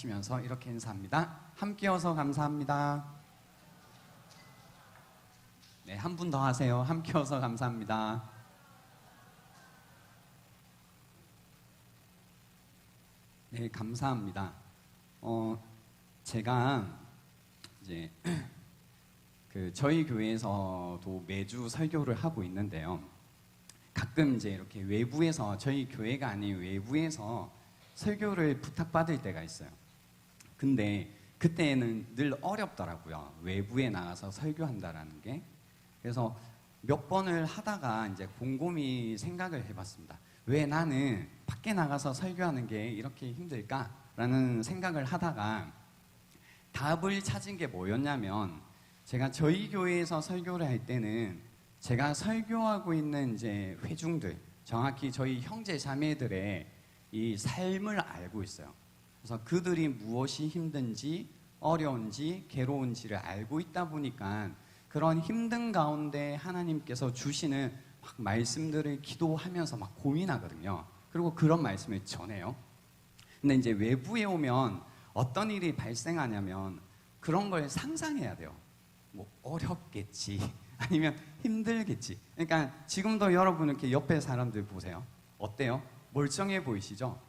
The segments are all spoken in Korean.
하시면서 이렇게 인사합니다. 함께여서 감사합니다. 네, 한 분 더 하세요. 함께여서 감사합니다. 네, 감사합니다. 제가 이제 저희 교회에서도 매주 설교를 하고 있는데요. 가끔 이제 이렇게 외부에서, 저희 교회가 아닌 외부에서 설교를 부탁받을 때가 있어요. 근데 그때는 늘 어렵더라고요. 외부에 나가서 설교한다라는 게. 그래서 몇 번을 하다가 이제 곰곰이 생각을 해봤습니다. 왜 나는 밖에 나가서 설교하는 게 이렇게 힘들까라는 생각을 하다가 답을 찾은 게 뭐였냐면, 제가 저희 교회에서 설교를 할 때는 제가 설교하고 있는 이제 회중들, 정확히 저희 형제 자매들의 이 삶을 알고 있어요. 그래서 그들이 무엇이 힘든지, 어려운지, 괴로운지를 알고 있다 보니까 그런 힘든 가운데 하나님께서 주시는 막 말씀들을 기도하면서 막 고민하거든요. 그리고 그런 말씀을 전해요. 근데 이제 외부에 오면 어떤 일이 발생하냐면 그런 걸 상상해야 돼요. 뭐 어렵겠지, 아니면 힘들겠지. 그러니까 지금도 여러분 이렇게 옆에 사람들 보세요. 어때요? 멀쩡해 보이시죠?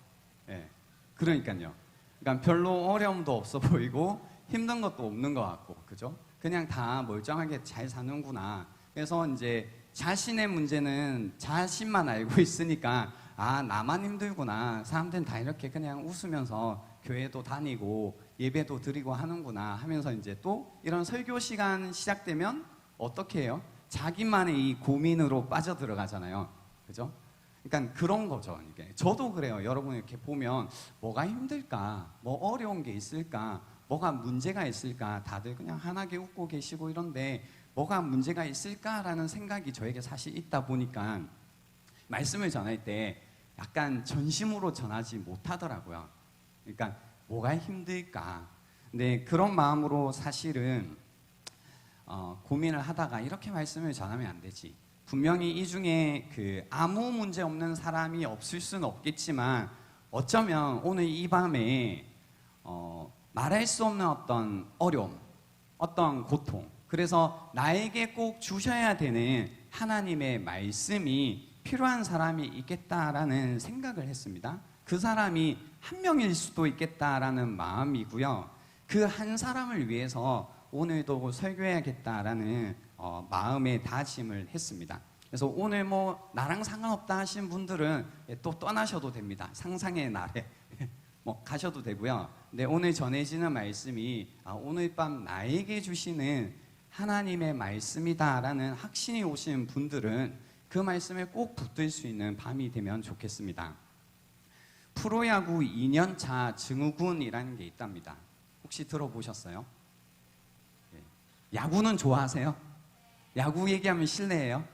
예. 그러니까요. 그러니까 별로 어려움도 없어 보이고 힘든 것도 없는 것 같고, 그죠? 그냥 다 멀쩡하게 잘 사는구나. 그래서 이제 자신의 문제는 자신만 알고 있으니까, 아, 나만 힘들구나. 사람들은 다 이렇게 그냥 웃으면서 교회도 다니고 예배도 드리고 하는구나 하면서 이제 또 이런 설교 시간 시작되면 어떻게 해요? 자기만의 이 고민으로 빠져들어가잖아요. 그죠? 그러니까 그런 거죠. 이게 저도 그래요. 여러분 이렇게 보면 뭐가 힘들까? 뭐 어려운 게 있을까? 뭐가 문제가 있을까? 다들 그냥 환하게 웃고 계시고 이런데 뭐가 문제가 있을까라는 생각이 저에게 사실 있다 보니까 말씀을 전할 때 약간 전심으로 전하지 못하더라고요. 그러니까 뭐가 힘들까? 근데 그런 마음으로 사실은 고민을 하다가 이렇게 말씀을 전하면 안 되지. 분명히 이 중에 아무 문제 없는 사람이 없을 수는 없겠지만 어쩌면 오늘 이 밤에 말할 수 없는 어떤 어려움, 어떤 고통, 그래서 나에게 꼭 주셔야 되는 하나님의 말씀이 필요한 사람이 있겠다라는 생각을 했습니다. 그 사람이 한 명일 수도 있겠다라는 마음이고요. 그 한 사람을 위해서 오늘도 설교해야겠다라는 마음의 다짐을 했습니다. 그래서 오늘 뭐 나랑 상관없다 하신 분들은 또 떠나셔도 됩니다. 상상의 날에 뭐 가셔도 되고요. 근데 오늘 전해지는 말씀이 오늘 밤 나에게 주시는 하나님의 말씀이다라는 확신이 오신 분들은 그 말씀에 꼭 붙들 수 있는 밤이 되면 좋겠습니다. 프로야구 2년차 증후군이라는 게 있답니다. 혹시 들어보셨어요? 야구는 좋아하세요? 야구 얘기하면 실례예요?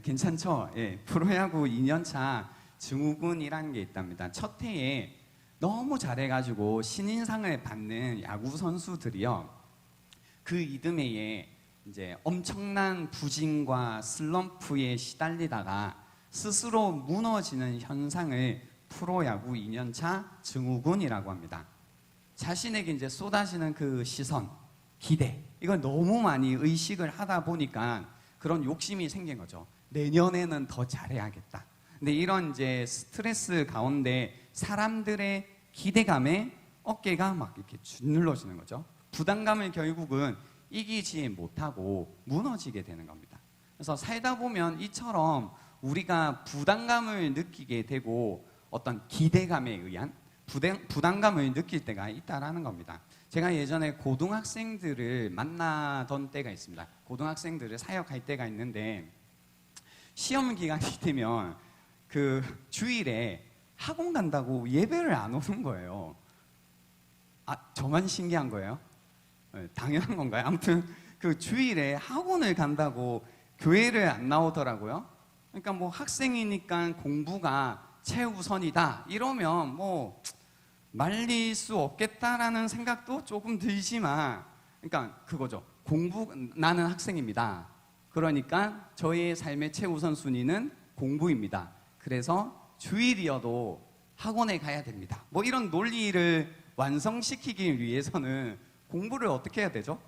괜찮죠? 예, 프로야구 2년차 증후군이라는 게 있답니다. 첫 해에 너무 잘해가지고 신인상을 받는 야구 선수들이요, 그 이듬해에 이제 엄청난 부진과 슬럼프에 시달리다가 스스로 무너지는 현상을 프로야구 2년차 증후군이라고 합니다. 자신에게 이제 쏟아지는 그 시선, 기대, 이걸 너무 많이 의식을 하다 보니까 그런 욕심이 생긴 거죠. 내년에는 더 잘해야겠다. 근데 이런 이제 스트레스 가운데 사람들의 기대감에 어깨가 막 이렇게 짓눌러지는 거죠. 부담감을 결국은 이기지 못하고 무너지게 되는 겁니다. 그래서 살다 보면 이처럼 우리가 부담감을 느끼게 되고 어떤 기대감에 의한 부담감을 느낄 때가 있다라는 겁니다. 제가 예전에 고등학생들을 만나던 때가 있습니다. 고등학생들을 사역할 때가 있는데 시험 기간이 되면 그 주일에 학원 간다고 예배를 안 오는 거예요. 아, 저만 신기한 거예요? 네, 당연한 건가요? 아무튼 그 주일에 학원을 간다고 교회를 안 나오더라고요. 그러니까 뭐 학생이니까 공부가 최우선이다 이러면 뭐 말릴 수 없겠다라는 생각도 조금 들지만, 그러니까 그거죠. 나는 학생입니다. 그러니까 저의 삶의 최우선 순위는 공부입니다. 그래서 주일이어도 학원에 가야 됩니다. 뭐 이런 논리를 완성시키기 위해서는 공부를 어떻게 해야 되죠?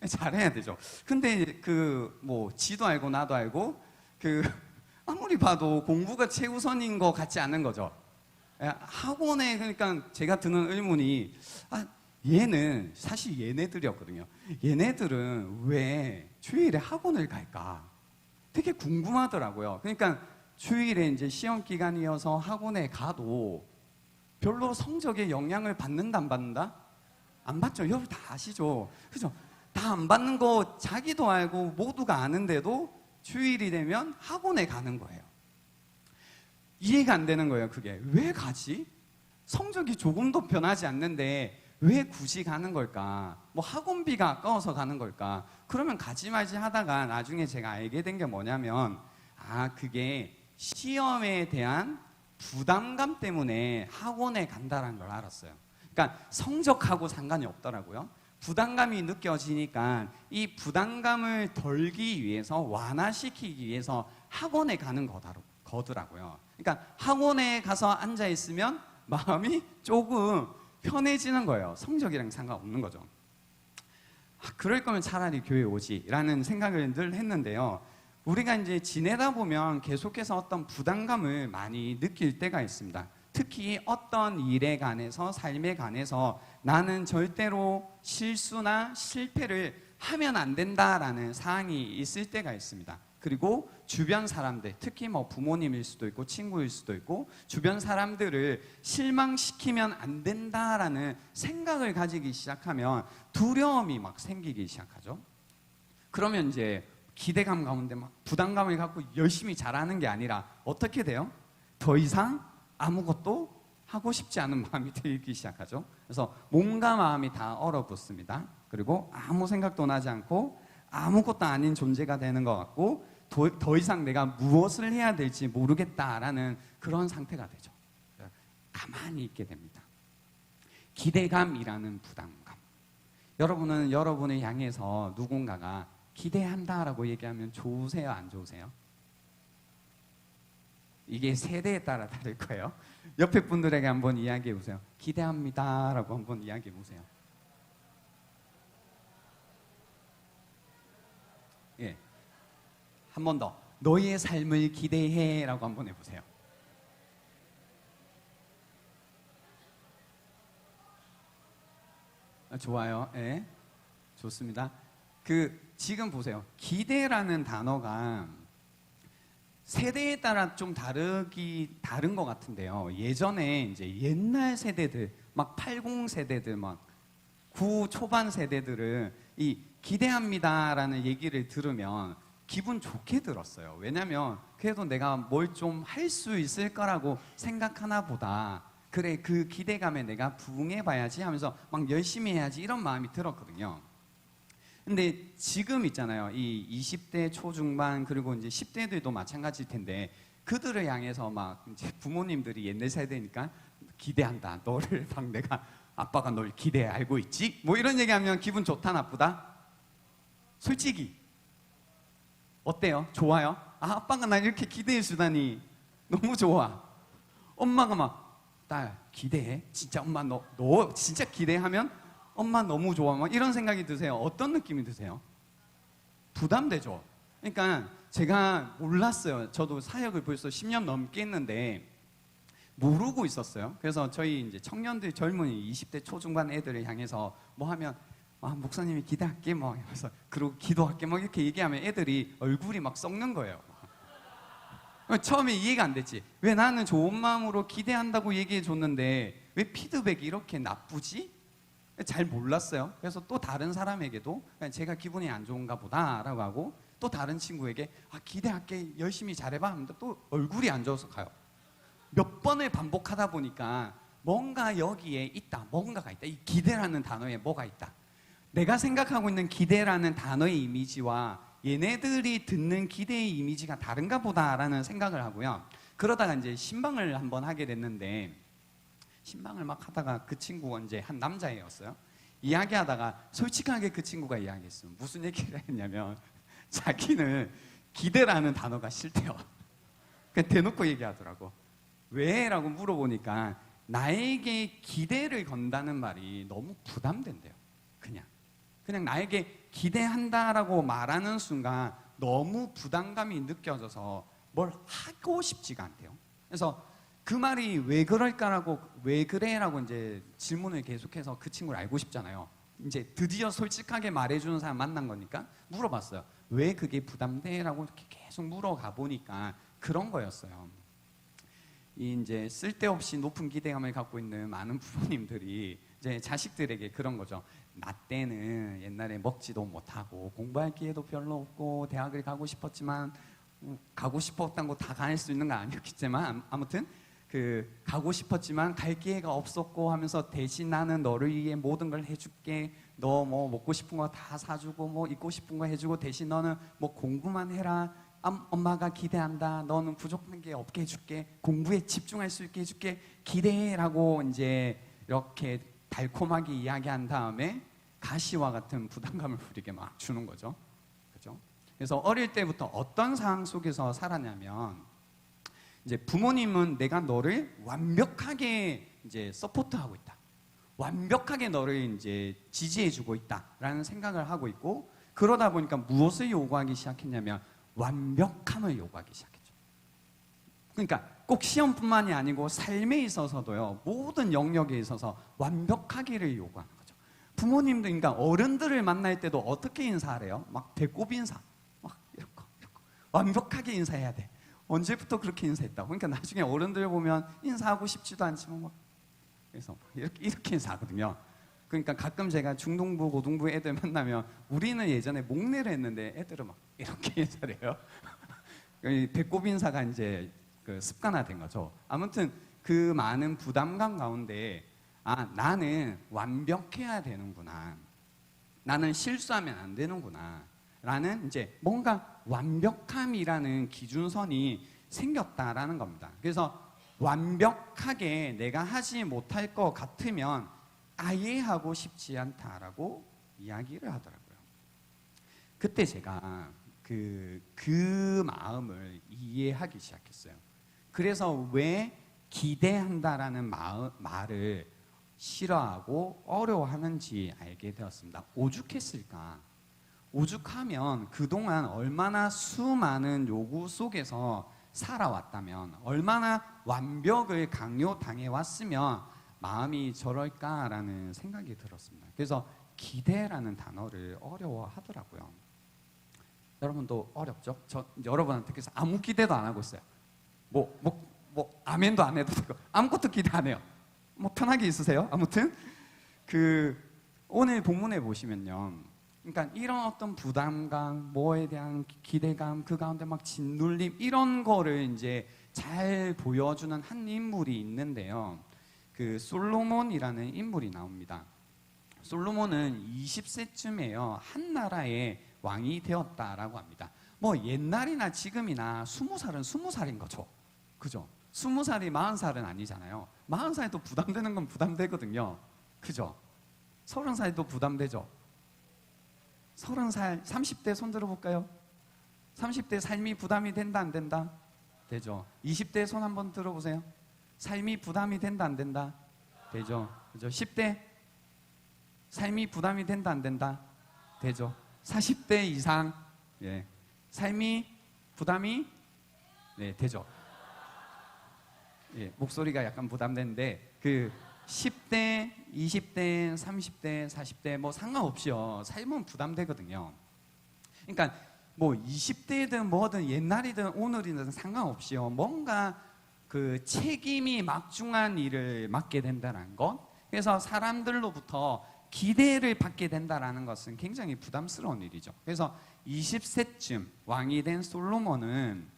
잘해야 되죠. 근데 그 뭐 지도 알고 나도 알고 그 아무리 봐도 공부가 최우선인 것 같지 않은 거죠. 학원에 그러니까 제가 드는 의문이 얘는 사실 얘네들이었거든요. 얘네들은 왜 주일에 학원을 갈까? 되게 궁금하더라고요. 그러니까 주일에 이제 시험 기간이어서 학원에 가도 별로 성적에 영향을 받는다 안 받는다? 안 받죠. 여러분 다 아시죠? 그죠? 다 안 받는 거 자기도 알고 모두가 아는데도 주일이 되면 학원에 가는 거예요. 이해가 안 되는 거예요. 그게 왜 가지? 성적이 조금도 변하지 않는데 왜 굳이 가는 걸까? 뭐 학원비가 아까워서 가는 걸까? 그러면 가지 말지 하다가 나중에 제가 알게 된 게 뭐냐면 그게 시험에 대한 부담감 때문에 학원에 간다는 걸 알았어요. 그러니까 성적하고 상관이 없더라고요. 부담감이 느껴지니까 이 부담감을 덜기 위해서 완화시키기 위해서 학원에 가는 거더라고요. 그러니까 학원에 가서 앉아 있으면 마음이 조금 편해지는 거예요. 성적이랑 상관없는 거죠. 그럴 거면 차라리 교회 오지라는 생각을 늘 했는데요. 우리가 이제 지내다 보면 계속해서 어떤 부담감을 많이 느낄 때가 있습니다. 특히 어떤 일에 관해서 삶에 관해서 나는 절대로 실수나 실패를 하면 안 된다라는 사항이 있을 때가 있습니다. 그리고 주변 사람들, 특히 뭐 부모님일 수도 있고 친구일 수도 있고 주변 사람들을 실망시키면 안 된다라는 생각을 가지기 시작하면 두려움이 막 생기기 시작하죠. 그러면 이제 기대감 가운데 막 부담감을 갖고 열심히 잘하는 게 아니라 어떻게 돼요? 더 이상 아무것도 하고 싶지 않은 마음이 들기 시작하죠. 그래서 몸과 마음이 다 얼어붙습니다. 그리고 아무 생각도 나지 않고 아무것도 아닌 존재가 되는 것 같고 더 이상 내가 무엇을 해야 될지 모르겠다라는 그런 상태가 되죠. 가만히 있게 됩니다. 기대감이라는 부담감. 여러분은 여러분을 향해서 누군가가 기대한다라고 얘기하면 좋으세요? 안 좋으세요? 이게 세대에 따라 다를 거예요. 옆에 분들에게 한번 이야기해 보세요. 기대합니다라고 한번 이야기해 보세요. 예, 한 번 더. 너희의 삶을 기대해라고 한번 해보세요. 좋아요. 예, 좋습니다. 지금 보세요. 기대라는 단어가 세대에 따라 좀 다른 것 같은데요. 예전에 이제 옛날 세대들, 막 80 세대들, 막 9 초반 세대들은 이 기대합니다라는 얘기를 들으면 기분 좋게 들었어요. 왜냐면 그래도 내가 뭘 좀 할 수 있을 거라고 생각하나 보다. 그래, 그 기대감에 내가 부응해봐야지 하면서 막 열심히 해야지 이런 마음이 들었거든요. 근데 지금 있잖아요. 이 20대 초중반 그리고 이제 10대들도 마찬가지일 텐데 그들을 향해서 막 이제 부모님들이 옛날 세대니까 기대한다. 너를 막 내가 아빠가 널 기대해 알고 있지? 뭐 이런 얘기하면 기분 좋다 나쁘다? 솔직히 어때요? 좋아요? 아빠가 날 이렇게 기대해 주다니 너무 좋아. 엄마가 막 딸 기대해? 진짜 엄마 너 진짜 기대하면 엄마 너무 좋아. 막 이런 생각이 드세요? 어떤 느낌이 드세요? 부담되죠. 그러니까 제가 몰랐어요. 저도 사역을 벌써 10년 넘게 했는데 모르고 있었어요. 그래서 저희 이제 청년들 젊은이 20대 초중반 애들을 향해서 뭐 하면 목사님이 기대할게 뭐 하면서 그리고 기도할게 막 이렇게 얘기하면 애들이 얼굴이 막 썩는 거예요. 처음에 이해가 안 됐지. 왜 나는 좋은 마음으로 기대한다고 얘기해 줬는데 왜 피드백이 이렇게 나쁘지? 잘 몰랐어요. 그래서 또 다른 사람에게도 제가 기분이 안 좋은가 보다라고 하고 또 다른 친구에게 기대할게 열심히 잘해봐 하면 또 얼굴이 안 좋아서 가요. 몇 번을 반복하다 보니까 뭔가 여기에 있다. 뭔가가 있다. 이 기대라는 단어에 뭐가 있다. 내가 생각하고 있는 기대라는 단어의 이미지와 얘네들이 듣는 기대의 이미지가 다른가 보다라는 생각을 하고요. 그러다가 이제 신방을 한번 하게 됐는데 신방을 막 하다가 그 친구가 이제 한 남자애였어요. 이야기하다가 솔직하게 그 친구가 이야기했어요. 무슨 얘기를 했냐면 자기는 기대라는 단어가 싫대요. 그냥 대놓고 얘기하더라고. 왜? 라고 물어보니까 나에게 기대를 건다는 말이 너무 부담된대요. 그냥 나에게 기대한다라고 말하는 순간 너무 부담감이 느껴져서 뭘 하고 싶지가 않대요. 그래서 그 말이 왜 그럴까라고, 왜 그래라고 이제 질문을 계속해서 그 친구를 알고 싶잖아요. 이제 드디어 솔직하게 말해주는 사람 만난 거니까 물어봤어요. 왜 그게 부담돼라고 이렇게 계속 물어가 보니까 그런 거였어요. 이 이제 쓸데없이 높은 기대감을 갖고 있는 많은 부모님들이 이제 자식들에게 그런 거죠. 나 때는 옛날에 먹지도 못하고 공부할 기회도 별로 없고 대학을 가고 싶었지만 가고 싶었던 거 다 갈 수 있는 건 아니었겠지만 아무튼 가고 싶었지만 갈 기회가 없었고 하면서 대신 나는 너를 위해 모든 걸 해줄게. 너 뭐 먹고 싶은 거 다 사주고 뭐 입고 싶은 거 해주고 대신 너는 뭐 공부만 해라. 엄마가 기대한다. 너는 부족한 게 없게 해줄게. 공부에 집중할 수 있게 해줄게. 기대라고 이제 이렇게 달콤하게 이야기한 다음에 가시와 같은 부담감을 우리에게 막 주는 거죠. 그죠? 그래서 어릴 때부터 어떤 상황 속에서 살았냐면 이제 부모님은 내가 너를 완벽하게 이제 서포트하고 있다. 완벽하게 너를 이제 지지해주고 있다라는 생각을 하고 있고 그러다 보니까 무엇을 요구하기 시작했냐면 완벽함을 요구하기 시작했죠. 그러니까 꼭 시험뿐만이 아니고 삶에 있어서도요 모든 영역에 있어서 완벽하기를 요구하는 거죠. 부모님도 그러니까 어른들을 만날 때도 어떻게 인사하래요? 막 배꼽 인사, 막 이렇게 완벽하게 인사해야 돼. 언제부터 그렇게 인사했다고? 그러니까 나중에 어른들 보면 인사하고 싶지도 않지만 막 그래서 이렇게 인사하거든요. 그러니까 가끔 제가 중등부, 고등부 애들 만나면 우리는 예전에 목례를 했는데 애들은 막 이렇게 인사를 해요. 배꼽 인사가 이제 습관화된 거죠. 아무튼 그 많은 부담감 가운데 나는 완벽해야 되는구나. 나는 실수하면 안 되는구나. 라는 이제 뭔가 완벽함이라는 기준선이 생겼다라는 겁니다. 그래서 완벽하게 내가 하지 못할 것 같으면 아예 하고 싶지 않다라고 이야기를 하더라고요. 그때 제가 그 마음을 이해하기 시작했어요. 그래서 왜 기대한다라는 말을 싫어하고 어려워하는지 알게 되었습니다. 오죽했을까? 오죽하면 그동안 얼마나 수많은 요구 속에서 살아왔다면, 얼마나 완벽을 강요당해왔으면 마음이 저럴까라는 생각이 들었습니다. 그래서 기대라는 단어를 어려워하더라고요. 여러분도 어렵죠? 저 여러분한테 그래서 아무 기대도 안 하고 있어요. 아멘도 안 해도 되고 아무것도 기대 안 해요. 뭐 편하게 있으세요. 아무튼 오늘 본문에 보시면요. 그러니까 이런 어떤 부담감, 뭐에 대한 기대감, 그 가운데 막 짓눌림 이런 거를 이제 잘 보여주는 한 인물이 있는데요. 솔로몬이라는 인물이 나옵니다. 솔로몬은 20세쯤에요. 한 나라의 왕이 되었다라고 합니다. 뭐 옛날이나 지금이나 20살은 20살인 거죠. 그죠? 20살이 40살은 아니잖아요. 40살도 부담되는 건 부담되거든요. 그죠? 30살도 부담되죠. 30살, 30대 손 들어볼까요? 30대 삶이 부담이 된다 안 된다? 되죠. 20대 손 한번 들어보세요. 삶이 부담이 된다 안 된다? 되죠. 그죠? 10대 삶이 부담이 된다 안 된다? 되죠. 40대 이상 삶이 부담이 되죠. 목소리가 약간 부담되는데 10대, 20대, 30대, 40대 뭐 상관없이요. 삶은 부담되거든요. 그러니까 뭐 20대든 뭐든 옛날이든 오늘이든 상관없이요. 뭔가 책임이 막중한 일을 맡게 된다는 것. 그래서 사람들로부터 기대를 받게 된다는 것은 굉장히 부담스러운 일이죠. 그래서 20세쯤 왕이 된 솔로몬은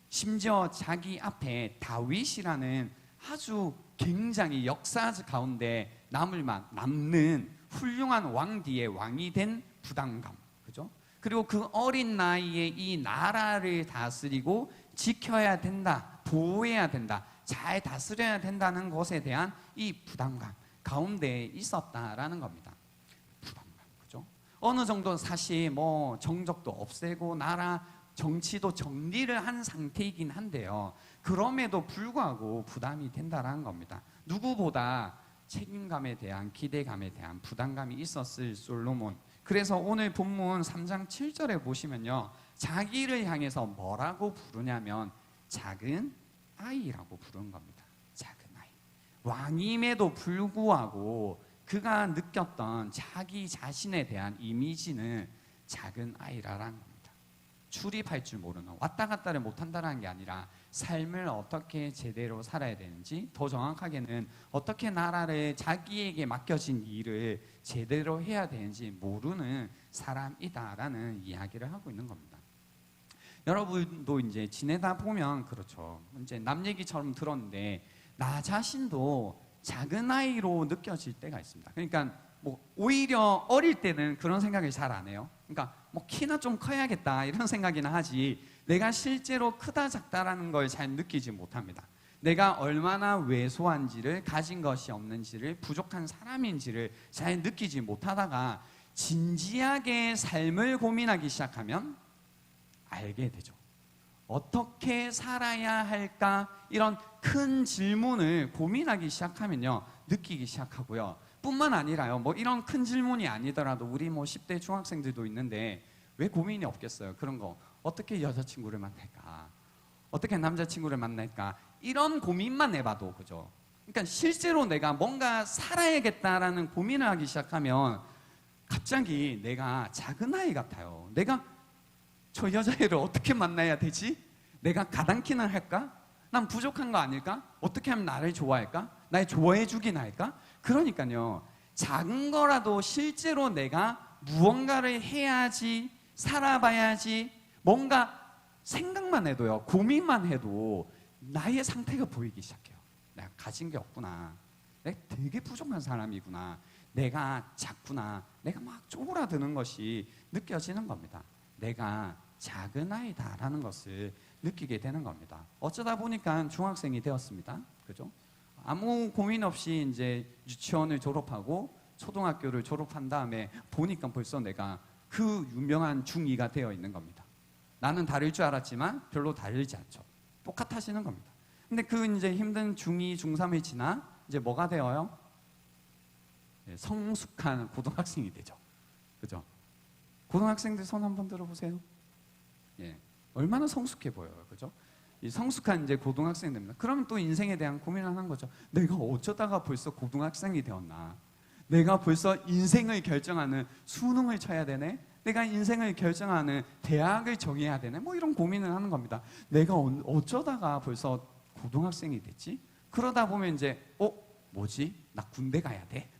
심지어 자기 앞에 다윗이라는 아주 굉장히 역사 가운데 남는 훌륭한 왕 뒤에 왕이 된 부담감, 그죠? 그리고 그 어린 나이에 이 나라를 다스리고 지켜야 된다, 보호해야 된다, 잘 다스려야 된다는 것에 대한 이 부담감 가운데 있었다라는 겁니다. 부담감, 그죠? 어느 정도 사실 뭐 정적도 없애고 나라 정치도 정리를 한 상태이긴 한데요. 그럼에도 불구하고 부담이 된다라는 겁니다. 누구보다 책임감에 대한 기대감에 대한 부담감이 있었을 솔로몬. 그래서 오늘 본문 3장 7절에 보시면요, 자기를 향해서 뭐라고 부르냐면 작은 아이라고 부른 겁니다. 작은 아이. 왕임에도 불구하고 그가 느꼈던 자기 자신에 대한 이미지는 작은 아이라는 겁니다. 출입할 줄 모르는, 왔다 갔다를 못한다는 게 아니라 삶을 어떻게 제대로 살아야 되는지, 더 정확하게는 어떻게 나라를, 자기에게 맡겨진 일을 제대로 해야 되는지 모르는 사람이다라는 이야기를 하고 있는 겁니다. 여러분도 이제 지내다 보면 그렇죠. 이제 남 얘기처럼 들었는데 나 자신도 작은 아이로 느껴질 때가 있습니다. 그러니까 뭐 오히려 어릴 때는 그런 생각을 잘 안 해요. 그러니까 뭐 키나 좀 커야겠다 이런 생각이나 하지, 내가 실제로 크다 작다라는 걸 잘 느끼지 못합니다. 내가 얼마나 왜소한지를, 가진 것이 없는지를, 부족한 사람인지를 잘 느끼지 못하다가 진지하게 삶을 고민하기 시작하면 알게 되죠. 어떻게 살아야 할까? 이런 큰 질문을 고민하기 시작하면요, 느끼기 시작하고요. 뿐만 아니라요, 뭐 이런 큰 질문이 아니더라도 우리 뭐 10대 중학생들도 있는데 왜 고민이 없겠어요? 그런 거. 어떻게 여자친구를 만날까? 어떻게 남자친구를 만날까? 이런 고민만 해봐도, 그죠? 그러니까 실제로 내가 뭔가 살아야겠다라는 고민을 하기 시작하면 갑자기 내가 작은 아이 같아요. 내가 저 여자애를 어떻게 만나야 되지? 내가 가당키나 할까? 난 부족한 거 아닐까? 어떻게 하면 나를 좋아할까? 날 좋아해 주긴 할까? 그러니까요, 작은 거라도 실제로 내가 무언가를 해야지, 살아봐야지, 뭔가 생각만 해도요, 고민만 해도 나의 상태가 보이기 시작해요. 내가 가진 게 없구나, 내가 되게 부족한 사람이구나, 내가 작구나, 내가 막 쪼그라드는 것이 느껴지는 겁니다. 내가 작은 아이다라는 것을 느끼게 되는 겁니다. 어쩌다 보니까 중학생이 되었습니다. 그죠? 아무 고민 없이 이제 유치원을 졸업하고 초등학교를 졸업한 다음에 보니까 벌써 내가 그 유명한 중2가 되어 있는 겁니다. 나는 다를 줄 알았지만 별로 다르지 않죠. 똑같아지는 겁니다. 근데 그 이제 힘든 중2, 중3을 지나 이제 뭐가 되어요? 성숙한 고등학생이 되죠. 그죠? 고등학생들 손 한번 들어보세요. 예, 얼마나 성숙해 보여요, 그죠? 이 성숙한 이제 고등학생 됩니다. 그러면 또 인생에 대한 고민을 하는 거죠. 내가 어쩌다가 벌써 고등학생이 되었나? 내가 벌써 인생을 결정하는 수능을 쳐야 되네? 내가 인생을 결정하는 대학을 정해야 되네? 뭐 이런 고민을 하는 겁니다. 내가 어쩌다가 벌써 고등학생이 됐지? 그러다 보면 이제 뭐지? 나 군대 가야 돼?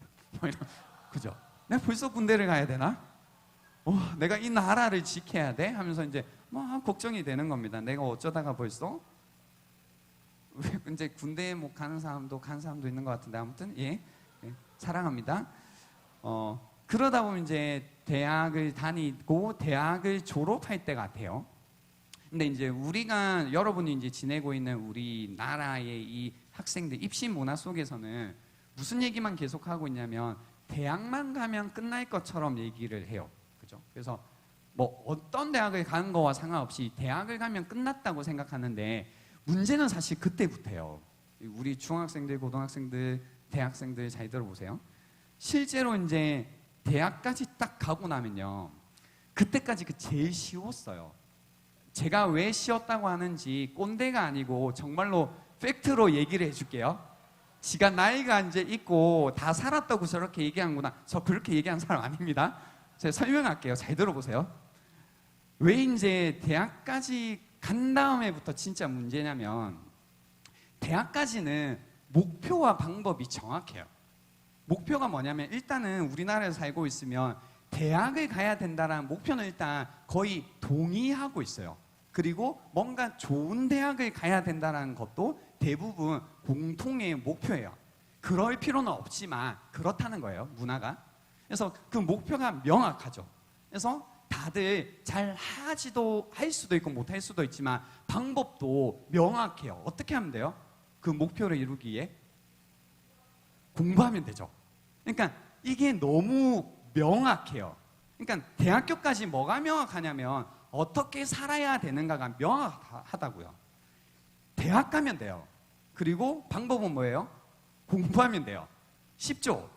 뭐 이런, 그죠? 내가 벌써 군대를 가야 되나? 내가 이 나라를 지켜야 돼? 하면서 이제 막 걱정이 되는 겁니다. 내가 어쩌다가 벌써, 이제 군대에 뭐 가는 사람도 간 사람도 있는 것 같은데, 아무튼 예, 사랑합니다. 그러다 보면 이제 대학을 다니고 대학을 졸업할 때 같아요. 근데 이제 우리가, 여러분이 이제 지내고 있는 우리나라의 이 학생들 입시 문화 속에서는 무슨 얘기만 계속하고 있냐면 대학만 가면 끝날 것처럼 얘기를 해요. 그죠? 그래서 뭐 어떤 대학을 가는 거와 상관없이 대학을 가면 끝났다고 생각하는데, 문제는 사실 그때부터예요. 우리 중학생들, 고등학생들, 대학생들 잘 들어보세요. 실제로 이제 대학까지 딱 가고 나면요, 그때까지 제일 쉬웠어요. 제가 왜 쉬웠다고 하는지 꼰대가 아니고 정말로 팩트로 얘기를 해줄게요. 지가 나이가 이제 있고 다 살았다고 저렇게 얘기하는구나. 저 그렇게 얘기하는 사람 아닙니다. 제가 설명할게요. 잘 들어보세요. 왜 이제 대학까지 간 다음에부터 진짜 문제냐면, 대학까지는 목표와 방법이 정확해요. 목표가 뭐냐면, 일단은 우리나라에서 살고 있으면 대학을 가야 된다는 목표는 일단 거의 동의하고 있어요. 그리고 뭔가 좋은 대학을 가야 된다는 것도 대부분 공통의 목표예요. 그럴 필요는 없지만 그렇다는 거예요, 문화가. 그래서 그 목표가 명확하죠. 그래서 다들 잘 하지도, 할 수도 있고 못 할 수도 있지만 방법도 명확해요. 어떻게 하면 돼요? 그 목표를 이루기 위해 공부하면 되죠. 그러니까 이게 너무 명확해요. 그러니까 대학교까지 뭐가 명확하냐면 어떻게 살아야 되는가가 명확하다고요. 대학 가면 돼요. 그리고 방법은 뭐예요? 공부하면 돼요. 쉽죠?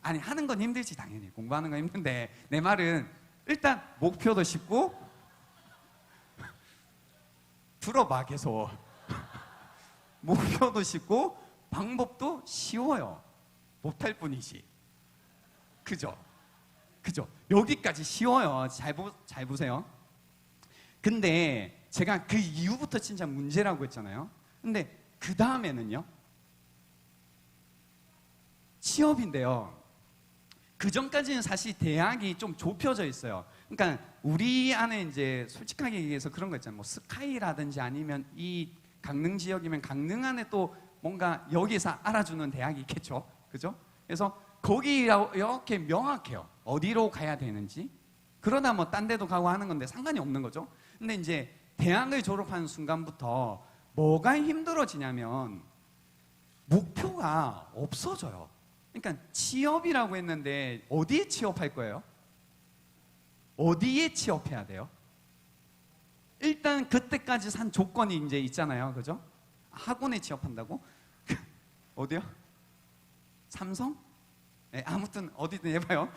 아니, 하는 건 힘들지, 당연히. 공부하는 건 힘든데, 내 말은 일단 목표도 쉽고, 들어봐, 계속. 목표도 쉽고, 방법도 쉬워요. 못할 뿐이지. 그죠? 그죠? 여기까지 쉬워요. 잘 보세요. 근데 제가 그 이후부터 진짜 문제라고 했잖아요. 근데 그 다음에는요, 취업인데요. 그 전까지는 사실 대학이 좀 좁혀져 있어요. 그러니까 우리 안에 이제 솔직하게 얘기해서 그런 거 있잖아요. 뭐 스카이라든지 아니면 이 강릉 지역이면 강릉 안에 또 뭔가 여기서 알아주는 대학이 있겠죠. 그죠? 그래서 거기 이렇게 명확해요. 어디로 가야 되는지. 그러다 뭐 딴 데도 가고 하는 건데 상관이 없는 거죠. 근데 이제 대학을 졸업하는 순간부터 뭐가 힘들어지냐면 목표가 없어져요. 그러니까 취업이라고 했는데 어디에 취업할 거예요? 어디에 취업해야 돼요? 일단 그때까지 산 조건이 이제 있잖아요. 그죠? 학원에 취업한다고? 어디요? 삼성? 네, 아무튼 어디든 해봐요.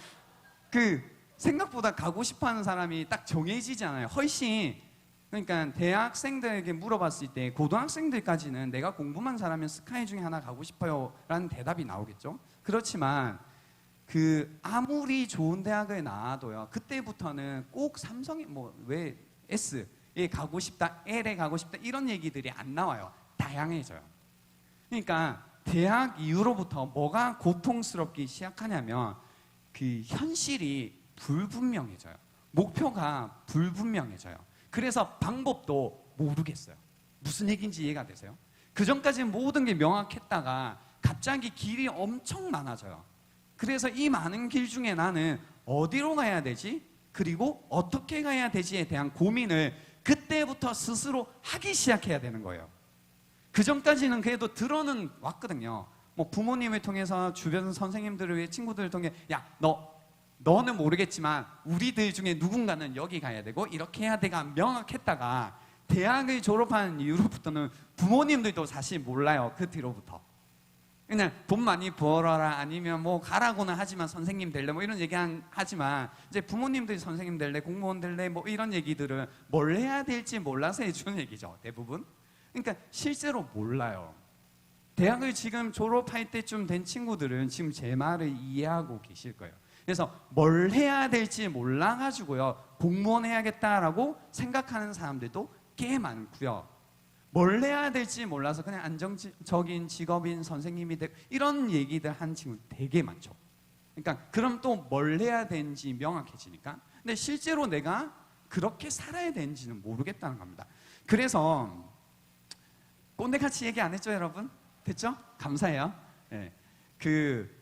그 생각보다 가고 싶어하는 사람이 딱 정해지지 않아요. 훨씬. 그러니까 대학생들에게 물어봤을 때 고등학생들까지는 내가 공부만 잘하면 스카이 중에 하나 가고 싶어요 라는 대답이 나오겠죠. 그렇지만 그 아무리 좋은 대학을 나와도요, 그때부터는 꼭 삼성이 뭐 왜 S에 가고 싶다, L에 가고 싶다 이런 얘기들이 안 나와요. 다양해져요. 그러니까 대학 이후로부터 뭐가 고통스럽기 시작하냐면 그 현실이 불분명해져요. 목표가 불분명해져요. 그래서 방법도 모르겠어요. 무슨 얘기인지 이해가 되세요? 그 전까지는 모든 게 명확했다가 갑자기 길이 엄청 많아져요. 그래서 이 많은 길 중에 나는 어디로 가야 되지? 그리고 어떻게 가야 되지에 대한 고민을 그때부터 스스로 하기 시작해야 되는 거예요. 그 전까지는 그래도 들어는 왔거든요. 뭐 부모님을 통해서 주변 선생님들을 위해 친구들을 통해 야, 너는 모르겠지만 우리들 중에 누군가는 여기 가야 되고 이렇게 해야 돼가 명확했다가 대학을 졸업한 이후로부터는 부모님들도 사실 몰라요. 그 뒤로부터. 그냥 돈 많이 벌어라 아니면 뭐 가라고는 하지만 선생님 될래 뭐 이런 얘기 하지만 이제 부모님들이 선생님 될래 공무원 될래 뭐 이런 얘기들은 뭘 해야 될지 몰라서 해주는 얘기죠. 대부분. 그러니까 실제로 몰라요. 대학을 지금 졸업할 때쯤 된 친구들은 지금 제 말을 이해하고 계실 거예요. 그래서 뭘 해야 될지 몰라가지고요, 공무원 해야겠다라고 생각하는 사람들도 꽤 많고요. 뭘 해야 될지 몰라서 그냥 안정적인 직업인 선생님이 되고 이런 얘기들 한 친구 되게 많죠. 그러니까 그럼 또 뭘 해야 되는지 명확해지니까. 근데 실제로 내가 그렇게 살아야 되는지는 모르겠다는 겁니다. 그래서 꼰대같이 얘기 안 했죠, 여러분? 됐죠? 감사해요. 네. 그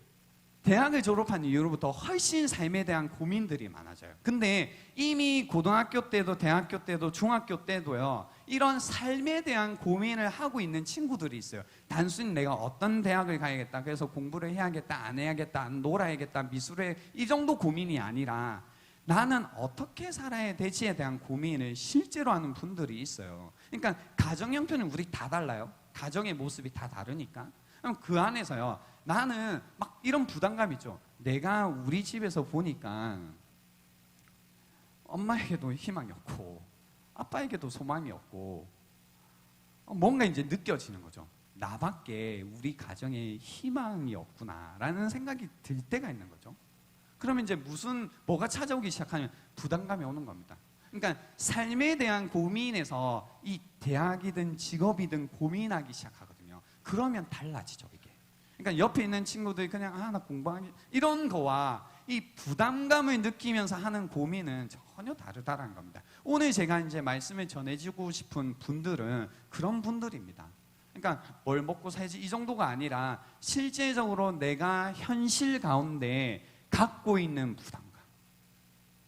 대학을 졸업한 이후로부터 훨씬 삶에 대한 고민들이 많아져요. 근데 이미 고등학교 때도 대학교 때도 중학교 때도요, 이런 삶에 대한 고민을 하고 있는 친구들이 있어요. 단순히 내가 어떤 대학을 가야겠다, 그래서 공부를 해야겠다, 안 해야겠다, 안 놀아야겠다, 미술에 이 정도 고민이 아니라 나는 어떻게 살아야 되지에 대한 고민을 실제로 하는 분들이 있어요. 그러니까 가정 형편은 우리 다 달라요. 가정의 모습이 다 다르니까. 그럼 그 안에서요, 나는 막 이런 부담감 있죠. 내가 우리 집에서 보니까 엄마에게도 희망이 없고 아빠에게도 소망이 없고 뭔가 이제 느껴지는 거죠. 나밖에 우리 가정에 희망이 없구나라는 생각이 들 때가 있는 거죠. 그러면 이제 뭐가 찾아오기 시작하면 부담감이 오는 겁니다. 그러니까 삶에 대한 고민에서 이 대학이든 직업이든 고민하기 시작하거든요. 그러면 달라지죠, 이게. 그러니까 옆에 있는 친구들이 그냥 나 공부하기 이런 거와 이 부담감을 느끼면서 하는 고민은 전혀 다르다는 겁니다. 오늘 제가 이제 말씀을 전해주고 싶은 분들은 그런 분들입니다. 그러니까 뭘 먹고 살지 이 정도가 아니라 실제적으로 내가 현실 가운데 갖고 있는 부담감,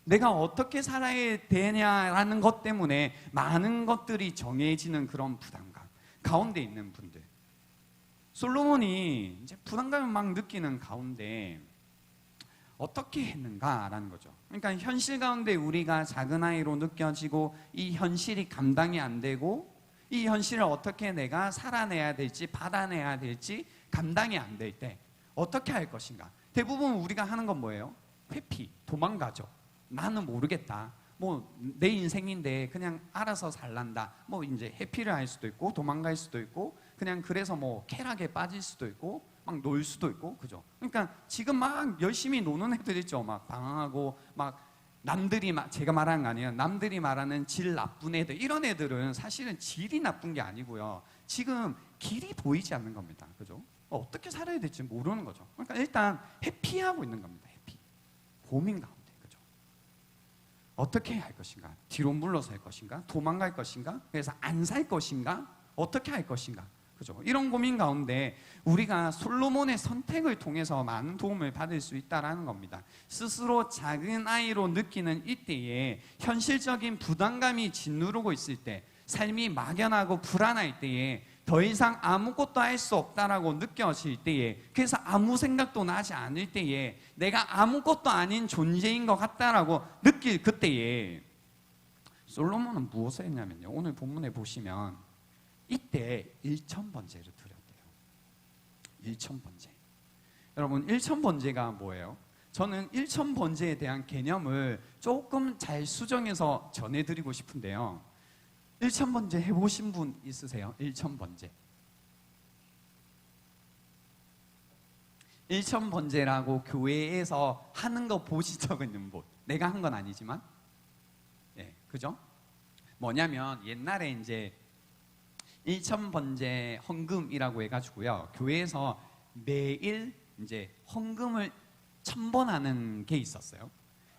내가 어떻게 살아야 되냐라는 것 때문에 많은 것들이 정해지는 그런 부담감 가운데 있는 분들. 솔로몬이 이제 부담감을 막 느끼는 가운데 어떻게 했는가라는 거죠. 그러니까 현실 가운데 우리가 작은 아이로 느껴지고 이 현실이 감당이 안 되고 이 현실을 어떻게 내가 살아내야 될지 받아내야 될지 감당이 안 될 때 어떻게 할 것인가. 대부분 우리가 하는 건 뭐예요? 회피, 도망가죠. 나는 모르겠다. 뭐 내 인생인데 그냥 알아서 살란다. 뭐 이제 회피를 할 수도 있고 도망갈 수도 있고 그냥 그래서 뭐 쾌락에 빠질 수도 있고 막 놀 수도 있고, 그죠? 그러니까 지금 막 열심히 노는 애들 있죠. 막 방황하고 막 남들이 제가 말하는 거 아니에요. 남들이 말하는 질 나쁜 애들, 이런 애들은 사실은 질이 나쁜 게 아니고요. 지금 길이 보이지 않는 겁니다. 그죠? 어떻게 살아야 될지 모르는 거죠. 그러니까 일단 회피하고 있는 겁니다. 회피. 고민 가운데. 그죠? 어떻게 해야 할 것인가? 뒤로 물러설 것인가? 도망갈 것인가? 그래서 안 살 것인가? 어떻게 할 것인가? 그죠? 이런 고민 가운데 우리가 솔로몬의 선택을 통해서 많은 도움을 받을 수 있다는 겁니다. 스스로 작은 아이로 느끼는 이때에 현실적인 부담감이 짓누르고 있을 때, 삶이 막연하고 불안할 때에 더 이상 아무것도 할 수 없다라고 느껴질 때에, 그래서 아무 생각도 나지 않을 때에 내가 아무것도 아닌 존재인 것 같다라고 느낄 그때에 솔로몬은 무엇을 했냐면요, 오늘 본문에 보시면 이때 일천번제를 드렸대요. 일천번제. 여러분, 일천번제가 뭐예요? 저는 일천번제에 대한 개념을 조금 잘 수정해서 전해드리고 싶은데요. 일천번제 해보신 분 있으세요? 일천번제. 일천번제라고 교회에서 하는 거 보신 적 있는 분? 내가 한 건 아니지만, 네, 그죠? 뭐냐면 옛날에 이제 일천번제 헌금이라고 해가지고요, 교회에서 매일 이제 헌금을 1000번 하는 게 있었어요.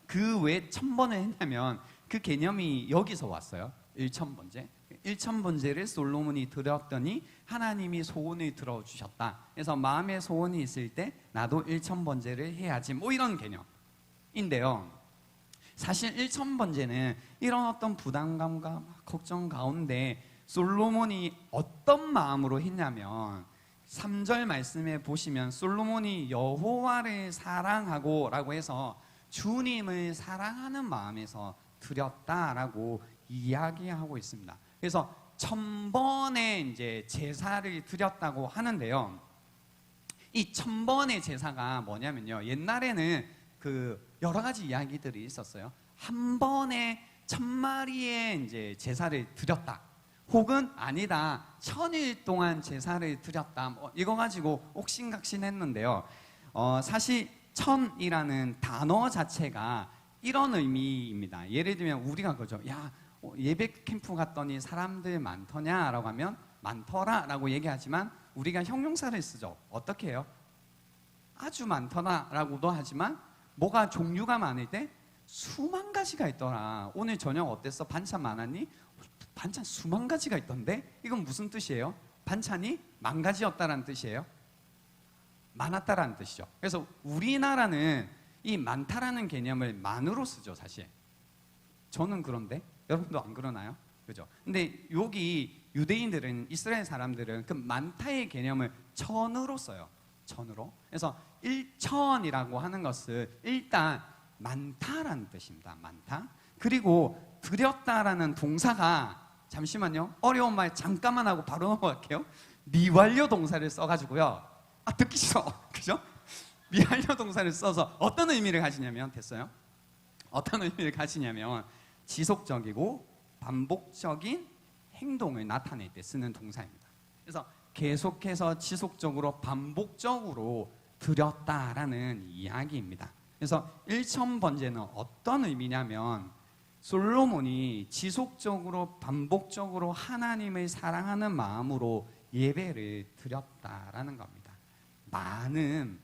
그 왜 1000번을 했냐면 그 개념이 여기서 왔어요. 일천번제. 일천번제를 솔로몬이 드렸더니 하나님이 소원을 들어주셨다. 그래서 마음의 소원이 있을 때 나도 일천번제를 해야지, 뭐 이런 개념인데요. 사실 일천번제는 이런 어떤 부담감과 걱정 가운데 솔로몬이 어떤 마음으로 했냐면 3절 말씀에 보시면 솔로몬이 여호와를 사랑하고 라고 해서 주님을 사랑하는 마음에서 드렸다라고 이야기하고 있습니다. 그래서 1000번의 이제 제사를 드렸다고 하는데요. 이 1000번의 제사가 뭐냐면요, 옛날에는 그 여러 가지 이야기들이 있었어요. 한 번에 1000마리의 이제 제사를 드렸다. 혹은 아니다, 1000일 동안 제사를 드렸다. 뭐 이거 가지고 옥신각신했는데요. 사실 1000이라는 단어 자체가 이런 의미입니다. 예를 들면 우리가 그죠? 야, 예배 캠프 갔더니 사람들 많더냐라고 하면 많더라라고 얘기하지만 우리가 형용사를 쓰죠. 어떻게 해요? 아주 많더라라고도 하지만 뭐가 종류가 많을 때 수만 가지가 있더라. 오늘 저녁 어땠어? 반찬 많았니? 반찬 수만 가지가 있던데? 이건 무슨 뜻이에요? 반찬이 만 가지였다라는 뜻이에요? 많았다라는 뜻이죠. 그래서 우리나라는 이 많다라는 개념을 만으로 쓰죠, 사실. 저는 그런데 여러분도 안 그러나요? 그죠? 근데 여기 유대인들은, 이스라엘 사람들은 그 많다의 개념을 천으로 써요. 천으로. 그래서 일천이라고 하는 것을 일단 많다라는 뜻입니다. 많다. 그리고 드렸다라는 동사가, 잠시만요, 어려운 말 잠깐만 하고 바로 넘어갈게요. 미완료 동사를 써가지고요. 듣기 싫어. 그죠? 미완료 동사를 써서 어떤 의미를 가지냐면, 됐어요? 어떤 의미를 가지냐면 지속적이고 반복적인 행동을 나타낼 때 쓰는 동사입니다. 그래서 계속해서 지속적으로 반복적으로 드렸다라는 이야기입니다. 그래서 일천번제는 어떤 의미냐면 솔로몬이 지속적으로 반복적으로 하나님을 사랑하는 마음으로 예배를 드렸다라는 겁니다. 많이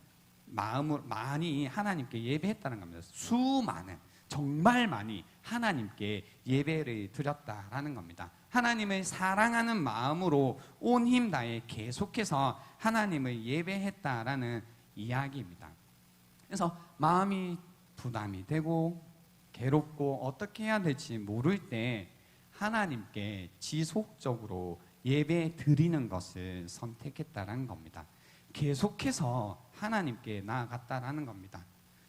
하나님께 예배했다는 겁니다. 수많은, 정말 많이 하나님께 예배를 드렸다라는 겁니다. 하나님을 사랑하는 마음으로 온 힘 다해 계속해서 하나님을 예배했다라는 이야기입니다. 그래서 마음이 부담이 되고 괴롭고 어떻게 해야 될지 모를 때 하나님께 지속적으로 예배 드리는 것을 선택했다는 겁니다. 계속해서 하나님께 나아갔다라는 겁니다.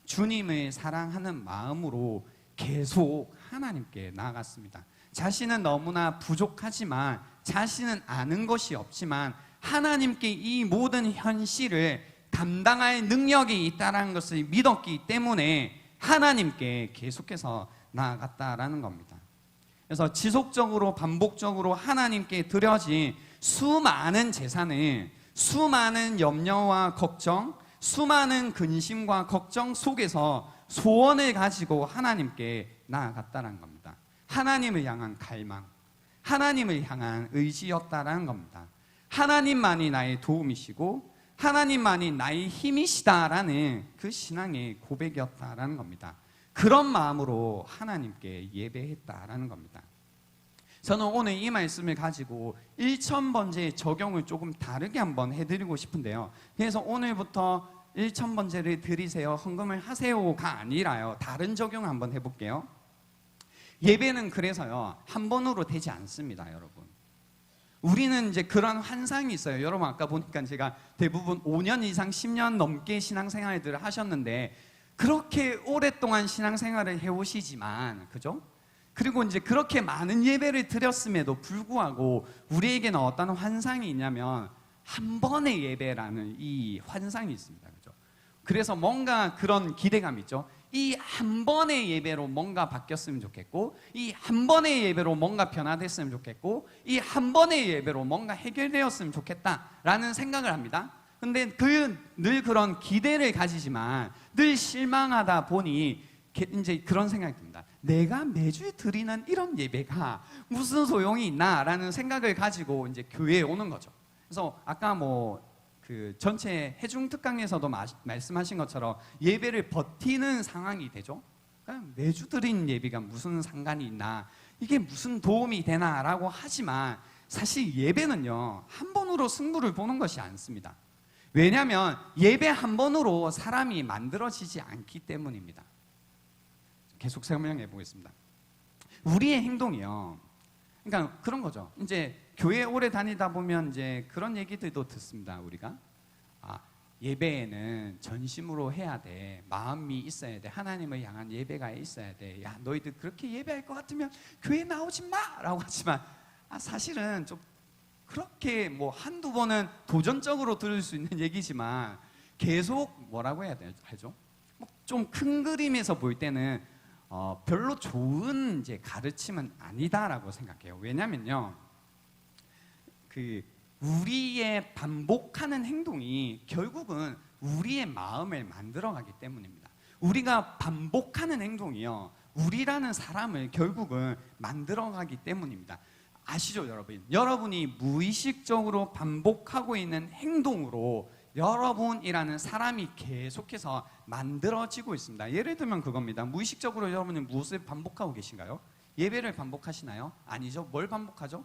주님을 사랑하는 마음으로 계속 하나님께 나아갔습니다. 자신은 너무나 부족하지만 자신은 아는 것이 없지만 하나님께 이 모든 현실을 감당할 능력이 있다는 것을 믿었기 때문에 하나님께 계속해서 나아갔다라는 겁니다. 그래서 지속적으로 반복적으로 하나님께 드려진 수많은 재산을 수많은 염려와 걱정, 수많은 근심과 걱정 속에서 소원을 가지고 하나님께 나아갔다는 겁니다. 하나님을 향한 갈망, 하나님을 향한 의지였다라는 겁니다. 하나님만이 나의 도움이시고 하나님만이 나의 힘이시다라는 그 신앙의 고백이었다라는 겁니다. 그런 마음으로 하나님께 예배했다라는 겁니다. 저는 오늘 이 말씀을 가지고 1000번제의 적용을 조금 다르게 한번 해드리고 싶은데요. 그래서 오늘부터 1000번제를 드리세요, 헌금을 하세요가 아니라요, 다른 적용 한번 해볼게요. 예배는 그래서요, 한 번으로 되지 않습니다, 여러분. 우리는 이제 그런 환상이 있어요. 여러분 아까 보니까 제가 대부분 5년 이상 10년 넘게 신앙생활들을 하셨는데 그렇게 오랫동안 신앙생활을 해오시지만, 그죠? 그리고 이제 그렇게 많은 예배를 드렸음에도 불구하고 우리에게는 어떤 환상이 있냐면 한 번의 예배라는 이 환상이 있습니다. 그죠? 그래서 뭔가 그런 기대감이 있죠. 이 한 번의 예배로 뭔가 바뀌었으면 좋겠고, 이 한 번의 예배로 뭔가 변화됐으면 좋겠고, 이 한 번의 예배로 뭔가 해결되었으면 좋겠다라는 생각을 합니다. 근데 늘 그런 기대를 가지지만 늘 실망하다 보니 이제 그런 생각이 듭니다. 내가 매주 드리는 이런 예배가 무슨 소용이 있나라는 생각을 가지고 이제 교회에 오는 거죠. 그래서 아까 그 전체 해중 특강에서도 말씀하신 것처럼 예배를 버티는 상황이 되죠. 그러니까 매주 드리는 예배가 무슨 상관이 있나, 이게 무슨 도움이 되나라고 하지만 사실 예배는요, 한 번으로 승부를 보는 것이 않습니다. 왜냐하면 예배 한 번으로 사람이 만들어지지 않기 때문입니다. 계속 설명해 보겠습니다. 우리의 행동이요, 그러니까 그런 거죠. 이제 교회 오래 다니다 보면 이제 그런 얘기들도 듣습니다. 우리가 예배에는 전심으로 해야 돼, 마음이 있어야 돼, 하나님을 향한 예배가 있어야 돼. 야, 너희들 그렇게 예배할 것 같으면 교회 나오지 마라고 하지만 사실은 좀 그렇게 한두 번은 도전적으로 들을 수 있는 얘기지만 계속 뭐라고 해야 하죠? 좀 큰 그림에서 볼 때는 별로 좋은 이제 가르침은 아니다라고 생각해요. 왜냐면요, 우리의 반복하는 행동이 결국은 우리의 마음을 만들어가기 때문입니다. 우리가 반복하는 행동이요, 우리라는 사람을 결국은 만들어가기 때문입니다. 아시죠, 여러분? 여러분이 무의식적으로 반복하고 있는 행동으로 여러분이라는 사람이 계속해서 만들어지고 있습니다. 예를 들면 그겁니다. 무의식적으로 여러분이 무엇을 반복하고 계신가요? 예배를 반복하시나요? 아니죠. 뭘 반복하죠?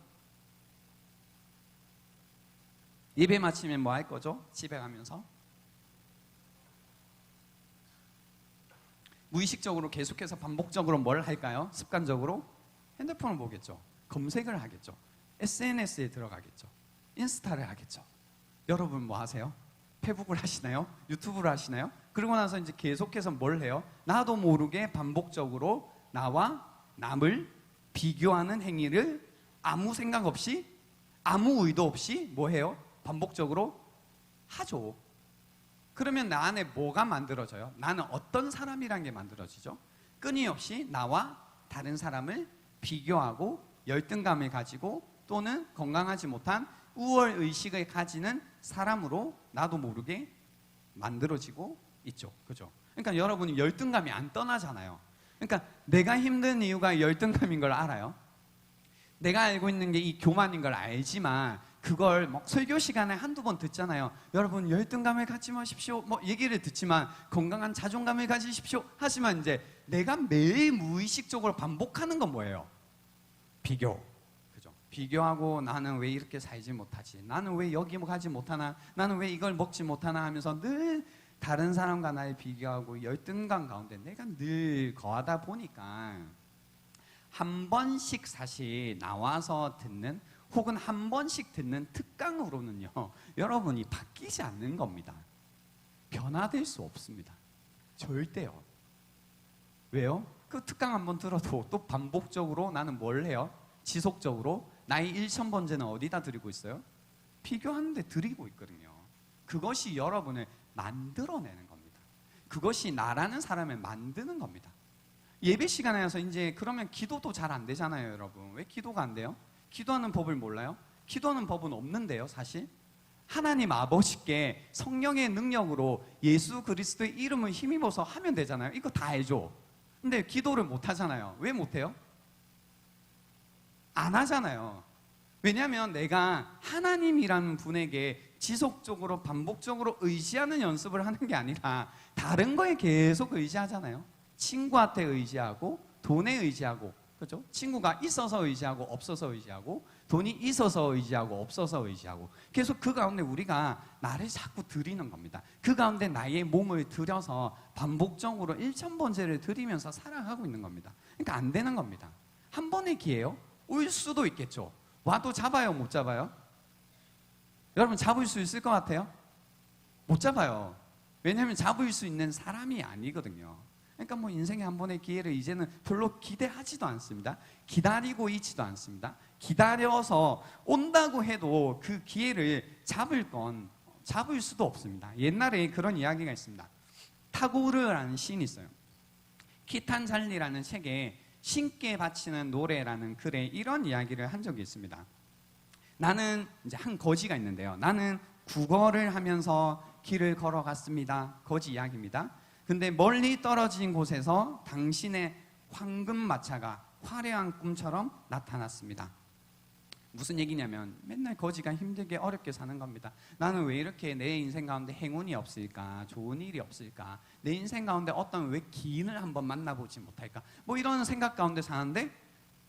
예배 마치면 뭐 할 거죠? 집에 가면서 무의식적으로 계속해서 반복적으로 뭘 할까요? 습관적으로 핸드폰을 보겠죠. 검색을 하겠죠. SNS에 들어가겠죠. 인스타를 하겠죠. 여러분 뭐 하세요? 페북을 하시나요? 유튜브를 하시나요? 그러고 나서 이제 계속해서 뭘 해요? 나도 모르게 반복적으로 나와 남을 비교하는 행위를 아무 생각 없이, 아무 의도 없이 뭐 해요? 반복적으로 하죠. 그러면 나 안에 뭐가 만들어져요? 나는 어떤 사람이란 게 만들어지죠? 끊임없이 나와 다른 사람을 비교하고 열등감을 가지고 또는 건강하지 못한 우월 의식을 가지는 사람으로 나도 모르게 만들어지고 있죠. 그죠? 그러니까 여러분이 열등감이 안 떠나잖아요. 그러니까 내가 힘든 이유가 열등감인 걸 알아요. 내가 알고 있는 게 이 교만인 걸 알지만 그걸 설교 시간에 한두 번 듣잖아요. 여러분 열등감을 갖지 마십시오. 얘기를 듣지만 건강한 자존감을 가지십시오. 하지만 이제 내가 매일 무의식적으로 반복하는 건 뭐예요? 비교. 그죠? 비교하고 나는 왜 이렇게 살지 못하지? 나는 왜 여기 가지 못하나? 나는 왜 이걸 먹지 못하나? 하면서 늘 다른 사람과 나를 비교하고 열등감 가운데 내가 늘 거하다 보니까 한 번씩 사실 나와서 듣는 혹은 한 번씩 듣는 특강으로는요, 여러분이 바뀌지 않는 겁니다. 변화될 수 없습니다. 절대요. 왜요? 그 특강 한번 들어도 또 반복적으로 나는 뭘 해요? 지속적으로 나의 1000번째는 어디다 드리고 있어요? 비교하는데 드리고 있거든요. 그것이 여러분을 만들어내는 겁니다. 그것이 나라는 사람을 만드는 겁니다. 예배 시간에 와서 이제 그러면 기도도 잘 안 되잖아요, 여러분. 왜 기도가 안 돼요? 기도하는 법을 몰라요? 기도하는 법은 없는데요, 사실. 하나님 아버지께 성령의 능력으로 예수 그리스도의 이름을 힘입어서 하면 되잖아요. 이거 다 해줘. 근데 기도를 못 하잖아요. 왜 못 해요? 안 하잖아요. 왜냐하면 내가 하나님이라는 분에게 지속적으로 반복적으로 의지하는 연습을 하는 게 아니라 다른 거에 계속 의지하잖아요. 친구한테 의지하고 돈에 의지하고, 그렇죠? 친구가 있어서 의지하고 없어서 의지하고, 돈이 있어서 의지하고 없어서 의지하고, 계속 그 가운데 우리가 나를 자꾸 드리는 겁니다. 그 가운데 나의 몸을 들여서 반복적으로 1000번째를 드리면서 살아가고 있는 겁니다. 그러니까 안 되는 겁니다. 한 번의 기회요? 올 수도 있겠죠. 와도 잡아요, 못 잡아요? 여러분 잡을 수 있을 것 같아요? 못 잡아요. 왜냐하면 잡을 수 있는 사람이 아니거든요. 그러니까 뭐 인생의 한 번의 기회를 이제는 별로 기대하지도 않습니다. 기다리고 있지도 않습니다. 기다려서 온다고 해도 그 기회를 잡을 수도 없습니다. 옛날에 그런 이야기가 있습니다. 타고르라는 시인이 있어요. 키탄잘리라는 책에 신께 바치는 노래라는 글에 이런 이야기를 한 적이 있습니다. 나는 이제 한 거지가 있는데요. 나는 국어를 하면서 길을 걸어갔습니다. 거지 이야기입니다. 근데 멀리 떨어진 곳에서 당신의 황금마차가 화려한 꿈처럼 나타났습니다. 무슨 얘기냐면 맨날 거지가 힘들게 어렵게 사는 겁니다. 나는 왜 이렇게 내 인생 가운데 행운이 없을까? 좋은 일이 없을까? 내 인생 가운데 어떤 왜 기인을 한번 만나보지 못할까? 뭐 이런 생각 가운데 사는데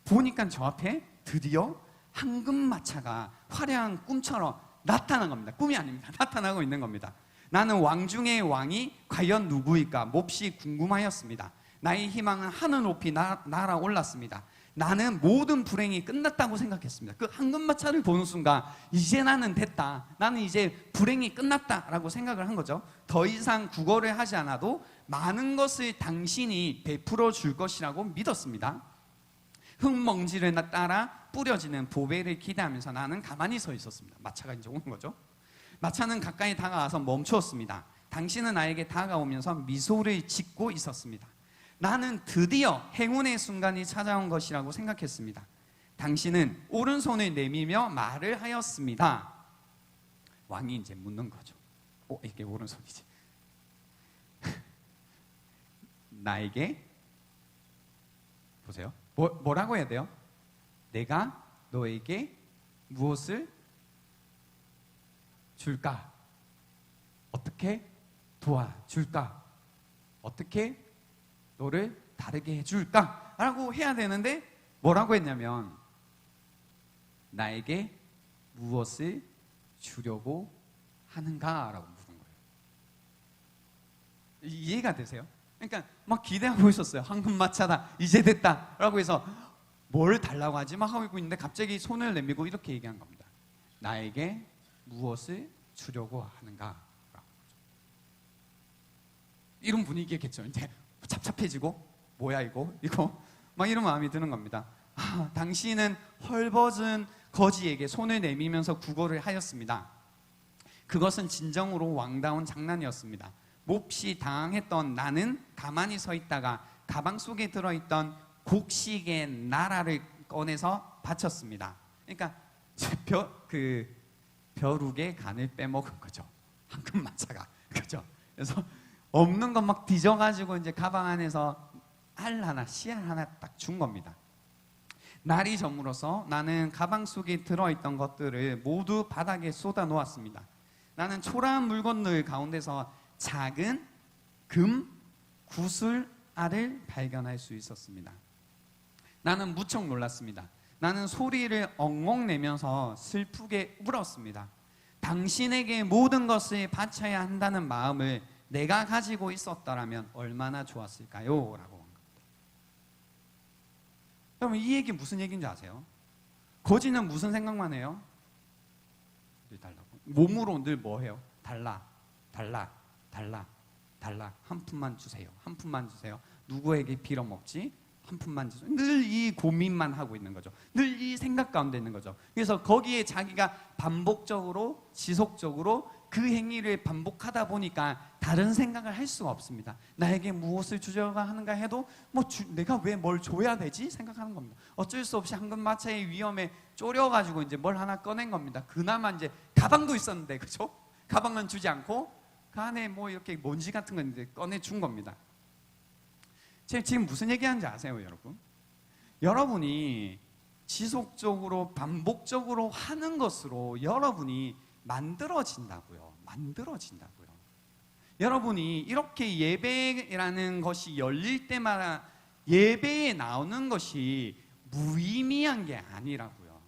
보니까 저 앞에 드디어 황금마차가 화려한 꿈처럼 나타난 겁니다. 꿈이 아닙니다. 나타나고 있는 겁니다. 나는 왕 중의 왕이 과연 누구일까 몹시 궁금하였습니다. 나의 희망은 하늘 높이 날아올랐습니다. 나는 모든 불행이 끝났다고 생각했습니다. 그 황금마차를 보는 순간 이제 나는 됐다. 나는 이제 불행이 끝났다라고 생각을 한 거죠. 더 이상 구걸을 하지 않아도 많은 것을 당신이 베풀어 줄 것이라고 믿었습니다. 흙먼지를 따라 뿌려지는 보배를 기대하면서 나는 가만히 서 있었습니다. 마차가 이제 오는 거죠. 마차는 가까이 다가와서 멈추었습니다. 당신은 나에게 다가오면서 미소를 짓고 있었습니다. 나는 드디어 행운의 순간이 찾아온 것이라고 생각했습니다. 당신은 오른손을 내밀며 말을 하였습니다. 왕이 이제 묻는 거죠. 이게 오른손이지. 나에게 보세요. 뭐라고 해야 돼요? 내가 너에게 무엇을 줄까? 어떻게 도와줄까? 어떻게 너를 다르게 해줄까? 라고 해야 되는데 뭐라고 했냐면 나에게 무엇을 주려고 하는가? 라고 물은 거예요. 이해가 되세요? 그러니까 막 기대하고 있었어요. 황금마차다. 이제 됐다. 라고 해서 뭘 달라고 하지? 막 하고 있는데 갑자기 손을 내밀고 이렇게 얘기한 겁니다. 나에게 무엇을 주려고 하는가? 이런 분위기겠죠. 이제 찹찹해지고 뭐야 이거 막 이런 마음이 드는 겁니다. 당신은 헐벗은 거지에게 손을 내밀면서 구걸을 하였습니다. 그것은 진정으로 왕다운 장난이었습니다. 몹시 당황했던 나는 가만히 서 있다가 가방 속에 들어있던 곡식의 나라를 꺼내서 바쳤습니다. 그러니까 벼룩의 간을 빼먹은 거죠. 황금마차가. 그죠? 그래서 없는 것 막 뒤져가지고 이제 가방 안에서 씨알 하나 딱 준 겁니다. 날이 저물어서 나는 가방 속에 들어있던 것들을 모두 바닥에 쏟아 놓았습니다. 나는 초라한 물건들 가운데서 작은 금 구슬알을 발견할 수 있었습니다. 나는 무척 놀랐습니다. 나는 소리를 엉엉 내면서 슬프게 울었습니다. 당신에게 모든 것을 바쳐야 한다는 마음을 내가 가지고 있었더라면 얼마나 좋았을까요? 라고 한 겁니다. 여러분 이 얘기 무슨 얘기인지 아세요? 거지는 무슨 생각만 해요? 늘 달라고. 몸으로 늘 뭐 해요? 달라. 달라. 한 푼만 주세요. 한 푼만 주세요. 누구에게 빌어먹지? 한 푼만 주세요. 늘 이 고민만 하고 있는 거죠. 늘 이 생각 가운데 있는 거죠. 그래서 거기에 자기가 반복적으로 지속적으로 그 행위를 반복하다 보니까 다른 생각을 할 수가 없습니다. 나에게 무엇을 주려고 하는가 해도 내가 왜 뭘 줘야 되지? 생각하는 겁니다. 어쩔 수 없이 황금마차의 위험에 쫄여가지고 이제 뭘 하나 꺼낸 겁니다. 그나마 이제 가방도 있었는데, 그죠? 가방은 주지 않고 그 안에 뭐 이렇게 먼지 같은 거 이제 꺼내 준 겁니다. 제가 지금 무슨 얘기하는지 아세요, 여러분? 여러분이 지속적으로 반복적으로 하는 것으로 여러분이 만들어진다고요. 만들어진다고요. 여러분이 이렇게 예배라는 것이 열릴 때마다 예배에 나오는 것이 무의미한 게 아니라고요.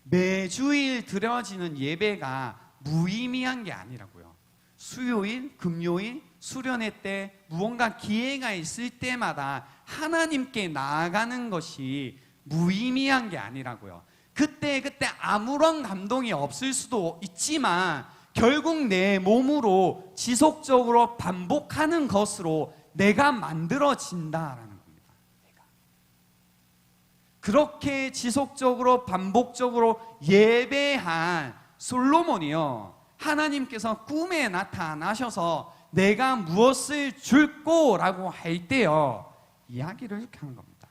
매주일 드려지는 예배가 무의미한 게 아니라고요. 수요일, 금요일, 수련회 때 무언가 기회가 있을 때마다 하나님께 나아가는 것이 무의미한 게 아니라고요. 그때 아무런 감동이 없을 수도 있지만 결국 내 몸으로 지속적으로 반복하는 것으로 내가 만들어진다라는 겁니다. 내가. 그렇게 지속적으로 반복적으로 예배한 솔로몬이요, 하나님께서 꿈에 나타나셔서 내가 무엇을 줄 거라고 할 때요, 이야기를 이렇게 하는 겁니다.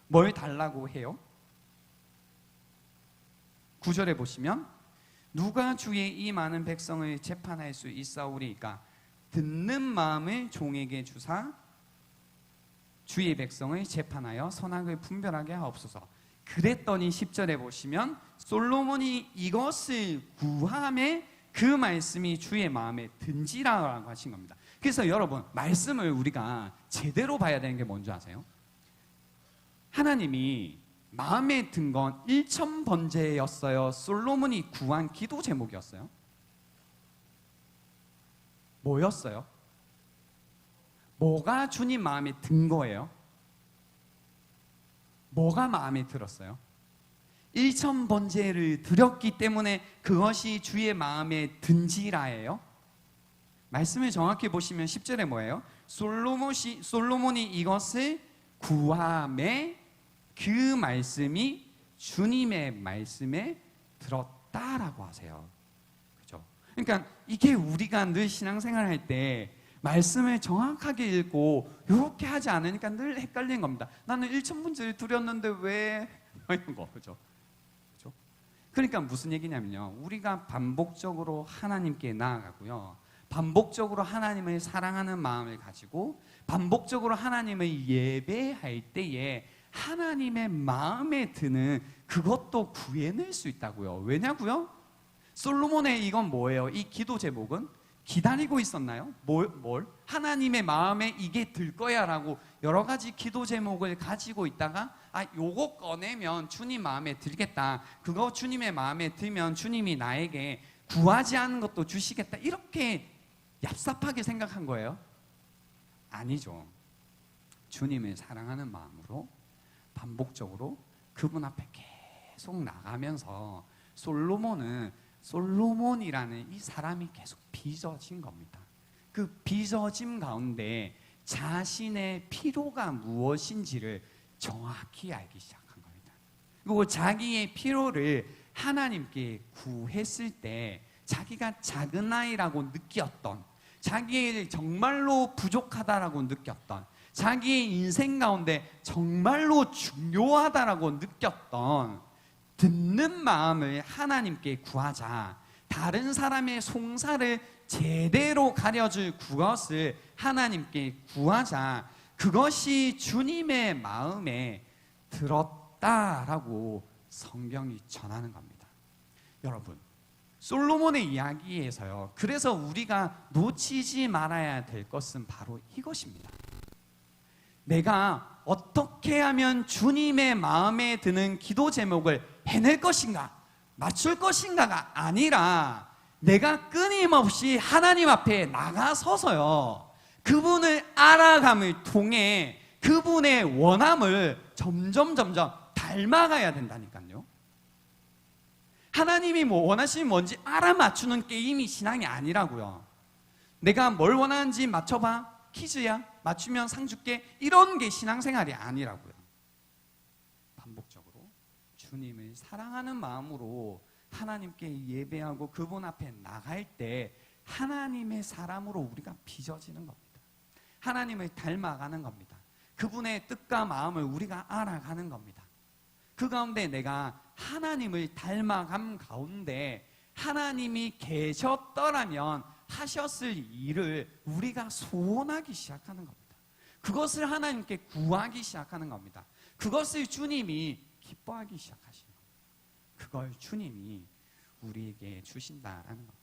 뭘 달라고 해요? 9절에 보시면 누가 주의 이 많은 백성을 재판할 수 있사오리까? 듣는 마음을 종에게 주사 주의 백성을 재판하여 선악을 분별하게 하옵소서. 그랬더니 10절에 보시면 솔로몬이 이것을 구함에 그 말씀이 주의 마음에 든지라고 하신 겁니다. 그래서 여러분, 말씀을 우리가 제대로 봐야 되는 게 뭔지 아세요? 하나님이 마음에 든 건 1,000번제였어요? 솔로몬이 구한 기도 제목이었어요? 뭐였어요? 뭐가 주님 마음에 든 거예요? 뭐가 마음에 들었어요? 1,000번제를 드렸기 때문에 그것이 주의 마음에 든지라예요? 말씀을 정확히 보시면 10절에 뭐예요? 솔로몬이 이것을 구함에 그 말씀이 주님의 말씀에 들었다라고 하세요. 그죠? 그러니까 이게 우리가 늘 신앙생활 할 때 말씀을 정확하게 읽고 이렇게 하지 않으니까 늘 헷갈리는 겁니다. 나는 1,000번째를 드렸는데 왜? 이런 거, 그죠? 그죠? 그러니까 무슨 얘기냐면요, 우리가 반복적으로 하나님께 나아가고요, 반복적으로 하나님을 사랑하는 마음을 가지고 반복적으로 하나님을 예배할 때에 하나님의 마음에 드는 그것도 구해낼 수 있다고요. 왜냐고요? 솔로몬의 이건 뭐예요? 이 기도 제목은 기다리고 있었나요? 뭘? 하나님의 마음에 이게 들 거야 라고 여러 가지 기도 제목을 가지고 있다가 요거 꺼내면 주님 마음에 들겠다, 그거 주님의 마음에 들면 주님이 나에게 구하지 않은 것도 주시겠다, 이렇게 얍삽하게 생각한 거예요? 아니죠. 주님을 사랑하는 마음으로 반복적으로 그분 앞에 계속 나가면서 솔로몬이라는 이 사람이 계속 빚어진 겁니다. 그 빚어짐 가운데 자신의 필요가 무엇인지를 정확히 알기 시작한 겁니다. 그리고 자기의 필요를 하나님께 구했을 때 자기가 작은 아이라고 느꼈던, 자기를 정말로 부족하다라고 느꼈던, 자기의 인생 가운데 정말로 중요하다라고 느꼈던 듣는 마음을 하나님께 구하자, 다른 사람의 송사를 제대로 가려줄 그것을 하나님께 구하자, 그것이 주님의 마음에 들었다라고 성경이 전하는 겁니다. 여러분, 솔로몬의 이야기에서요, 그래서 우리가 놓치지 말아야 될 것은 바로 이것입니다. 내가 어떻게 하면 주님의 마음에 드는 기도 제목을 해낼 것인가, 맞출 것인가가 아니라 내가 끊임없이 하나님 앞에 나가서서요, 그분을 알아감을 통해 그분의 원함을 점점 닮아가야 된다니까요. 하나님이 뭐 원하시는 뭔지 알아맞추는 게임이 신앙이 아니라고요. 내가 뭘 원하는지 맞춰봐. 퀴즈야. 맞추면 상 줄게. 이런 게 신앙생활이 아니라고요. 반복적으로 주님을 사랑하는 마음으로 하나님께 예배하고 그분 앞에 나갈 때 하나님의 사람으로 우리가 빚어지는 겁니다. 하나님을 닮아가는 겁니다. 그분의 뜻과 마음을 우리가 알아가는 겁니다. 그 가운데 내가 하나님을 닮아감 가운데 하나님이 계셨더라면 하셨을 일을 우리가 소원하기 시작하는 겁니다. 그것을 하나님께 구하기 시작하는 겁니다. 그것을 주님이 기뻐하기 시작하시는 겁니다. 그걸 주님이 우리에게 주신다라는 겁니다.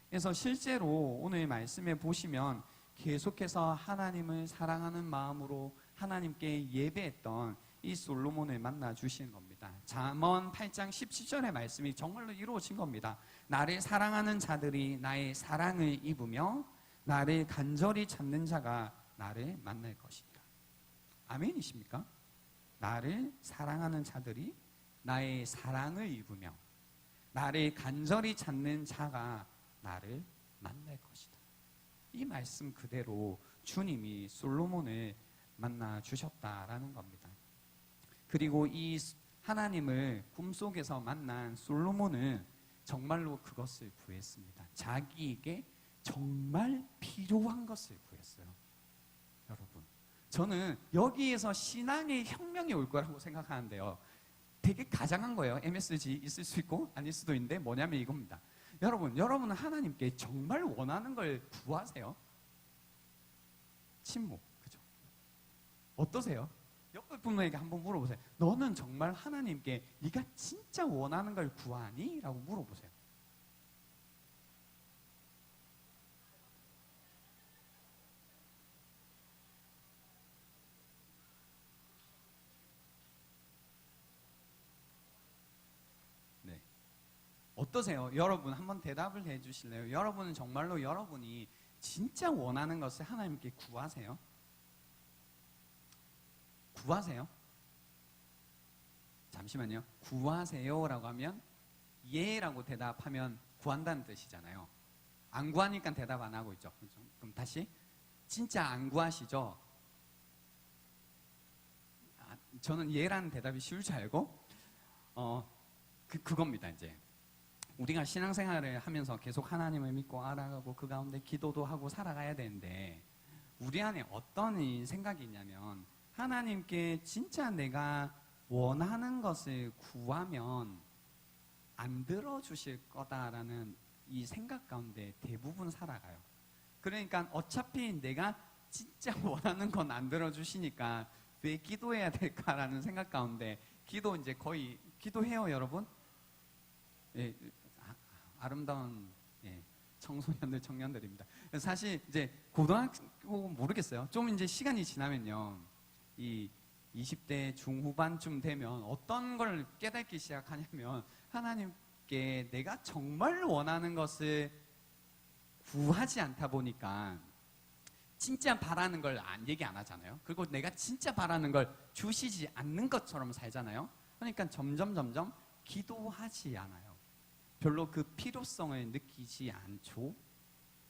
그래서 실제로 오늘 말씀에 보시면 계속해서 하나님을 사랑하는 마음으로 하나님께 예배했던 이 솔로몬을 만나 주시는 겁니다. 잠언 8장 17절의 말씀이 정말로 이루어진 겁니다. 나를 사랑하는 자들이 나의 사랑을 입으며 나를 간절히 찾는 자가 나를 만날 것이다. 아멘이십니까? 나를 사랑하는 자들이 나의 사랑을 입으며 나를 간절히 찾는 자가 나를 만날 것이다. 이 말씀 그대로 주님이 솔로몬을 만나 주셨다라는 겁니다. 그리고 이 하나님을 꿈속에서 만난 솔로몬은 정말로 그것을 구했습니다. 자기에게 정말 필요한 것을 구했어요. 여러분, 저는 여기에서 신앙의 혁명이 올 거라고 생각하는데요. 되게 가장한 거예요. MSG 있을 수 있고 아닐 수도 있는데 뭐냐면 이겁니다. 여러분은 하나님께 정말 원하는 걸 구하세요? 침묵, 그죠? 어떠세요? 옆에 분에게 한번 물어보세요. 너는 정말 하나님께 네가 진짜 원하는 걸 구하니? 라고 물어보세요. 네. 어떠세요? 여러분 한번 대답을 해주실래요? 여러분은 정말로 여러분이 진짜 원하는 것을 하나님께 구하세요? 구하세요? 잠시만요. 구하세요라고 하면 예라고 대답하면 구한다는 뜻이잖아요. 안 구하니까 대답 안 하고 있죠. 그럼 다시 진짜 안 구하시죠? 저는 예라는 대답이 쉬울 줄 알고 그겁니다. 이제 우리가 신앙생활을 하면서 계속 하나님을 믿고 알아가고 그 가운데 기도도 하고 살아가야 되는데 우리 안에 어떤 생각이 있냐면 하나님께 진짜 내가 원하는 것을 구하면 안 들어주실 거다라는 이 생각 가운데 대부분 살아가요. 그러니까 어차피 내가 진짜 원하는 건 안 들어주시니까 왜 기도해야 될까라는 생각 가운데 기도 이제 거의 기도해요, 여러분? 예, 아름다운 청소년들, 청년들입니다. 사실 이제 고등학교 모르겠어요. 좀 이제 시간이 지나면요, 이 20대 중후반쯤 되면 어떤 걸 깨닫기 시작하냐면 하나님께 내가 정말 원하는 것을 구하지 않다 보니까 진짜 바라는 걸 얘기 안 하잖아요. 그리고 내가 진짜 바라는 걸 주시지 않는 것처럼 살잖아요. 그러니까 점점 기도하지 않아요. 별로 그 필요성을 느끼지 않죠.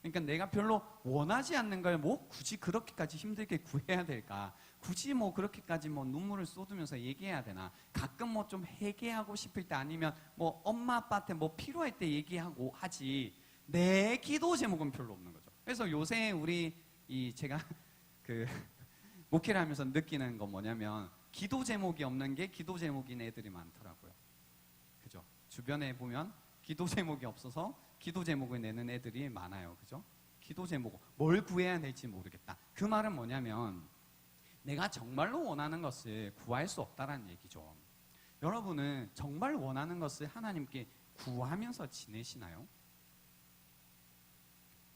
그러니까 내가 별로 원하지 않는 걸 뭐 굳이 그렇게까지 힘들게 구해야 될까? 굳이 뭐 그렇게까지 뭐 눈물을 쏟으면서 얘기해야 되나? 가끔 뭐 좀 회개하고 싶을 때 아니면 뭐 엄마 아빠한테 뭐 필요할 때 얘기하고 하지. 내 기도 제목은 별로 없는 거죠. 그래서 요새 우리 제가 그 목회를 하면서 느끼는 건 뭐냐면 기도 제목이 없는 게 기도 제목인 애들이 많더라고요. 그죠? 주변에 보면 기도 제목이 없어서 기도 제목을 내는 애들이 많아요. 그죠? 기도 제목, 뭘 구해야 될지 모르겠다. 그 말은 뭐냐면 내가 정말로 원하는 것을 구할 수 없다는 얘기죠. 여러분은 정말 원하는 것을 하나님께 구하면서 지내시나요?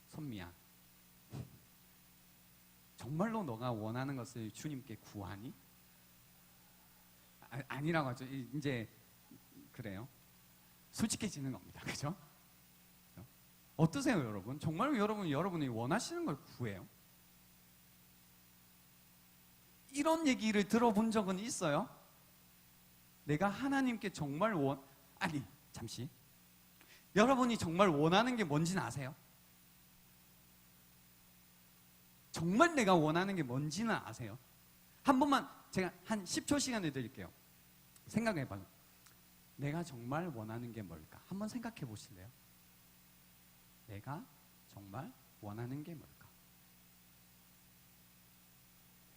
선미야, 정말로 너가 원하는 것을 주님께 구하니? 아니라고 하죠. 이제 그래요. 솔직해지는 겁니다. 그죠? 어떠세요, 여러분? 정말로 여러분이 원하시는 걸 구해요? 이런 얘기를 들어본 적은 있어요? 내가 하나님께 정말 잠시. 여러분이 정말 원하는 게 뭔지는 아세요? 정말 내가 원하는 게 뭔지는 아세요? 한 번만 제가 한 10초 시간을 드릴게요. 생각해봐요. 내가 정말 원하는 게 뭘까? 한번 생각해 보실래요? 내가 정말 원하는 게 뭘까?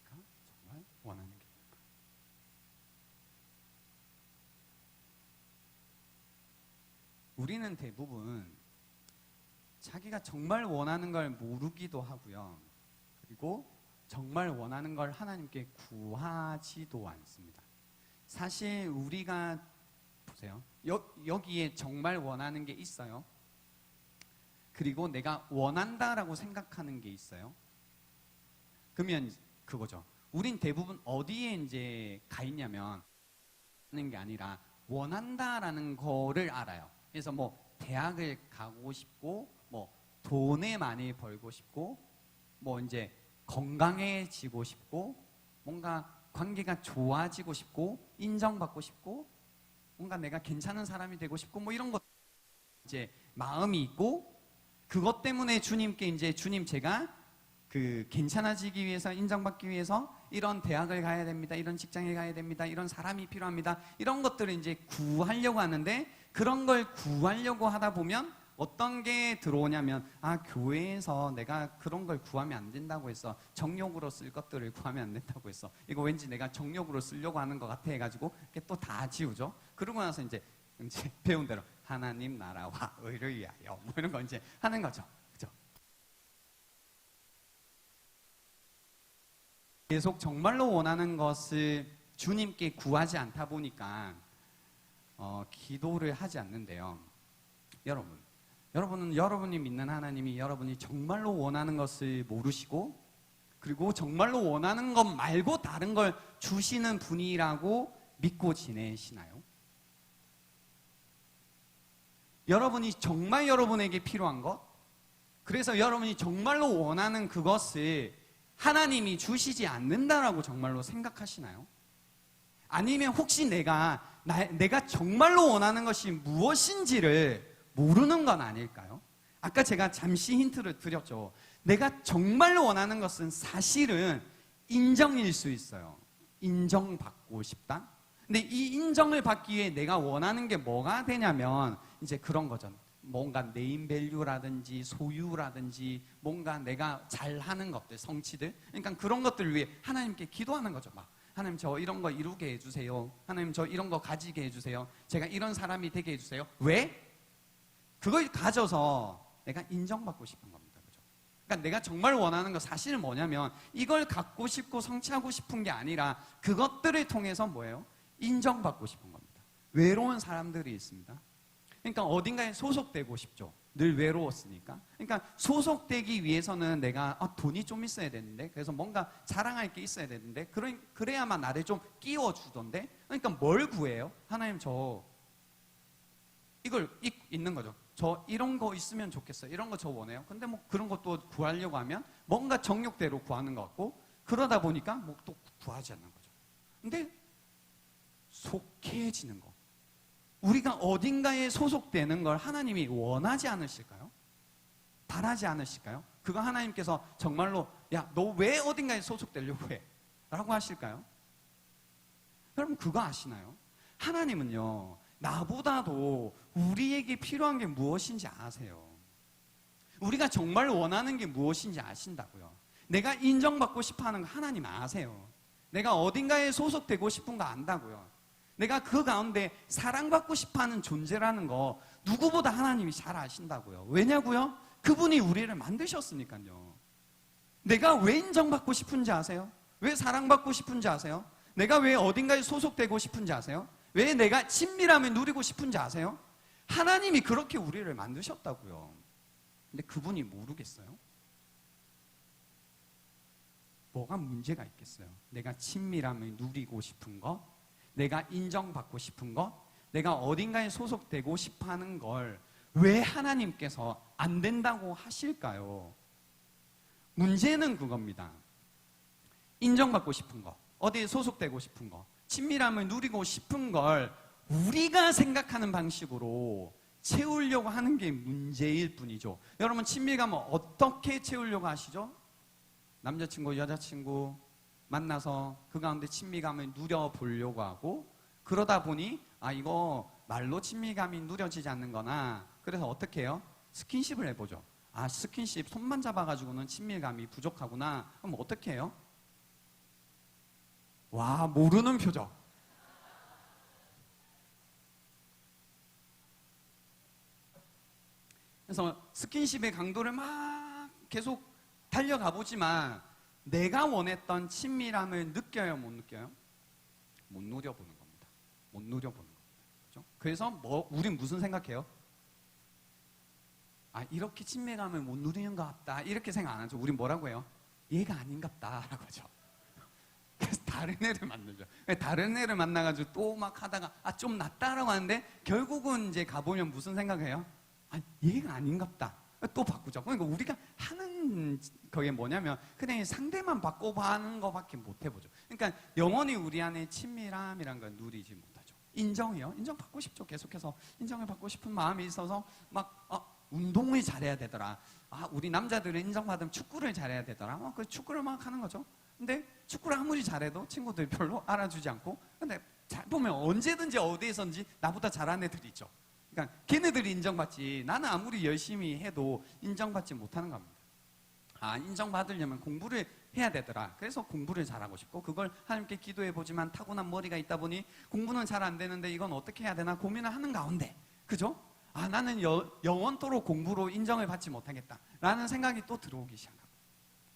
내가 정말 원하는 게 뭘까? 우리는 대부분 자기가 정말 원하는 걸 모르기도 하고요. 그리고 정말 원하는 걸 하나님께 구하지도 않습니다. 사실 우리가 보세요. 여기에 정말 원하는 게 있어요. 그리고 내가 원한다라고 생각하는 게 있어요. 그러면 그거죠. 우린 대부분 어디에 이제 가 있냐면 하는 게 아니라 원한다라는 거를 알아요. 그래서 뭐 대학을 가고 싶고 뭐 돈을 많이 벌고 싶고 뭐 이제 건강해지고 싶고 뭔가 관계가 좋아지고 싶고 인정받고 싶고 뭔가 내가 괜찮은 사람이 되고 싶고 뭐 이런 것 이제 마음이 있고 그것 때문에 주님께 이제 주님 제가 그 괜찮아지기 위해서 인정받기 위해서 이런 대학을 가야 됩니다. 이런 직장에 가야 됩니다. 이런 사람이 필요합니다. 이런 것들을 이제 구하려고 하는데 그런 걸 구하려고 하다 보면 어떤 게 들어오냐면 교회에서 내가 그런 걸 구하면 안 된다고 해서 정욕으로 쓸 것들을 구하면 안 된다고 해서 이거 왠지 내가 정욕으로 쓰려고 하는 것 같아 해가지고 또 다 지우죠. 그러고 나서 이제 배운 대로 하나님 나라와 의를 위하여 뭐 이런 거 이제 하는 거죠. 그죠? 계속 정말로 원하는 것을 주님께 구하지 않다 보니까 기도를 하지 않는데요. 여러분은 여러분이 믿는 하나님이 여러분이 정말로 원하는 것을 모르시고 그리고 정말로 원하는 것 말고 다른 걸 주시는 분이라고 믿고 지내시나요? 여러분이 정말 여러분에게 필요한 것, 그래서 여러분이 정말로 원하는 그것을 하나님이 주시지 않는다라고 정말로 생각하시나요? 아니면 혹시 내가 정말로 원하는 것이 무엇인지를 모르는 건 아닐까요? 아까 제가 잠시 힌트를 드렸죠. 내가 정말로 원하는 것은 사실은 인정일 수 있어요. 인정받고 싶다. 근데 이 인정을 받기 위해 내가 원하는 게 뭐가 되냐면 이제 그런 거죠. 뭔가 네임밸류라든지 소유라든지 뭔가 내가 잘하는 것들, 성취들, 그러니까 그런 것들을 위해 하나님께 기도하는 거죠. 막 하나님 저 이런 거 이루게 해주세요. 하나님 저 이런 거 가지게 해주세요. 제가 이런 사람이 되게 해주세요. 왜? 그걸 가져서 내가 인정받고 싶은 겁니다. 그죠? 그러니까 내가 정말 원하는 거 사실은 뭐냐면 이걸 갖고 싶고 성취하고 싶은 게 아니라 그것들을 통해서 뭐예요? 인정받고 싶은 겁니다. 외로운 사람들이 있습니다. 그러니까 어딘가에 소속되고 싶죠. 늘 외로웠으니까. 그러니까 소속되기 위해서는 내가 돈이 좀 있어야 되는데, 그래서 뭔가 자랑할 게 있어야 되는데, 그래야만 나를 좀 끼워주던데. 그러니까 뭘 구해요? 하나님 저 이걸 있는 거죠. 저 이런 거 있으면 좋겠어요. 이런 거 저 원해요. 근데 뭐 그런 것도 구하려고 하면 뭔가 정욕대로 구하는 것 같고 그러다 보니까 뭐 또 구하지 않는 거죠. 근데 속해지는 거. 우리가 어딘가에 소속되는 걸 하나님이 원하지 않으실까요? 바라지 않으실까요? 그거 하나님께서 정말로 야, 너 왜 어딘가에 소속되려고 해? 라고 하실까요? 여러분 그거 아시나요? 하나님은요 나보다도 우리에게 필요한 게 무엇인지 아세요. 우리가 정말 원하는 게 무엇인지 아신다고요. 내가 인정받고 싶어하는 거 하나님 아세요. 내가 어딘가에 소속되고 싶은 거 안다고요. 내가 그 가운데 사랑받고 싶어하는 존재라는 거 누구보다 하나님이 잘 아신다고요. 왜냐고요? 그분이 우리를 만드셨으니까요. 내가 왜 인정받고 싶은지 아세요? 왜 사랑받고 싶은지 아세요? 내가 왜 어딘가에 소속되고 싶은지 아세요? 왜 내가 친밀함을 누리고 싶은지 아세요? 하나님이 그렇게 우리를 만드셨다고요. 근데 그분이 모르겠어요? 뭐가 문제가 있겠어요? 내가 친밀함을 누리고 싶은 거, 내가 인정받고 싶은 것, 내가 어딘가에 소속되고 싶어하는 걸 왜 하나님께서 안 된다고 하실까요? 문제는 그겁니다. 인정받고 싶은 거, 어디에 소속되고 싶은 거, 친밀함을 누리고 싶은 걸 우리가 생각하는 방식으로 채우려고 하는 게 문제일 뿐이죠. 여러분 친밀감을 어떻게 채우려고 하시죠? 남자친구, 여자친구 만나서 그 가운데 친미감을 누려보려고 하고, 그러다 보니 이거 말로 친미감이 누려지지 않는 거나, 그래서 어떻게 해요? 스킨십을 해보죠. 스킨십 손만 잡아가지고는 친밀감이 부족하구나. 그럼 어떻게 해요? 와, 모르는 표정. 그래서 스킨십의 강도를 막 계속 달려가 보지만 내가 원했던 친밀함을 느껴요, 못 느껴요? 못 누려보는 겁니다. 못 누려보는 겁니다. 그렇죠? 그래서 우린 무슨 생각해요? 이렇게 친밀감을 못 누리는 것 같다, 이렇게 생각 안 하죠. 우린 뭐라고 해요? 얘가 아닌갑다 라고 하죠. 그래서 다른 애를 만나죠. 다른 애를 만나가지고 또 막 하다가 좀 낫다라고 하는데, 결국은 이제 가보면 무슨 생각해요? 얘가 아닌갑다. 또 바꾸죠. 그러니까 우리가 하는 그게 뭐냐면 그냥 상대만 바꿔보는 것밖에 못 해보죠. 그러니까 영원히 우리 안에 친밀함이란 걸 누리지 못하죠. 인정이요? 인정받고 싶죠. 계속해서 인정을 받고 싶은 마음이 있어서 막 운동을 잘해야 되더라. 우리 남자들은 인정받으면 축구를 잘해야 되더라. 그 축구를 막 하는 거죠. 근데 축구를 아무리 잘해도 친구들이 별로 알아주지 않고, 근데 잘 보면 언제든지 어디에선지 나보다 잘하는 애들이 있죠. 그러니까 걔네들이 인정받지, 나는 아무리 열심히 해도 인정받지 못하는 겁니다. 인정받으려면 공부를 해야 되더라. 그래서 공부를 잘하고 싶고, 그걸 하나님께 기도해보지만 타고난 머리가 있다 보니 공부는 잘 안 되는데 이건 어떻게 해야 되나 고민을 하는 가운데, 그죠? 나는 영원토록 공부로 인정을 받지 못하겠다 라는 생각이 또 들어오기 시작합니다.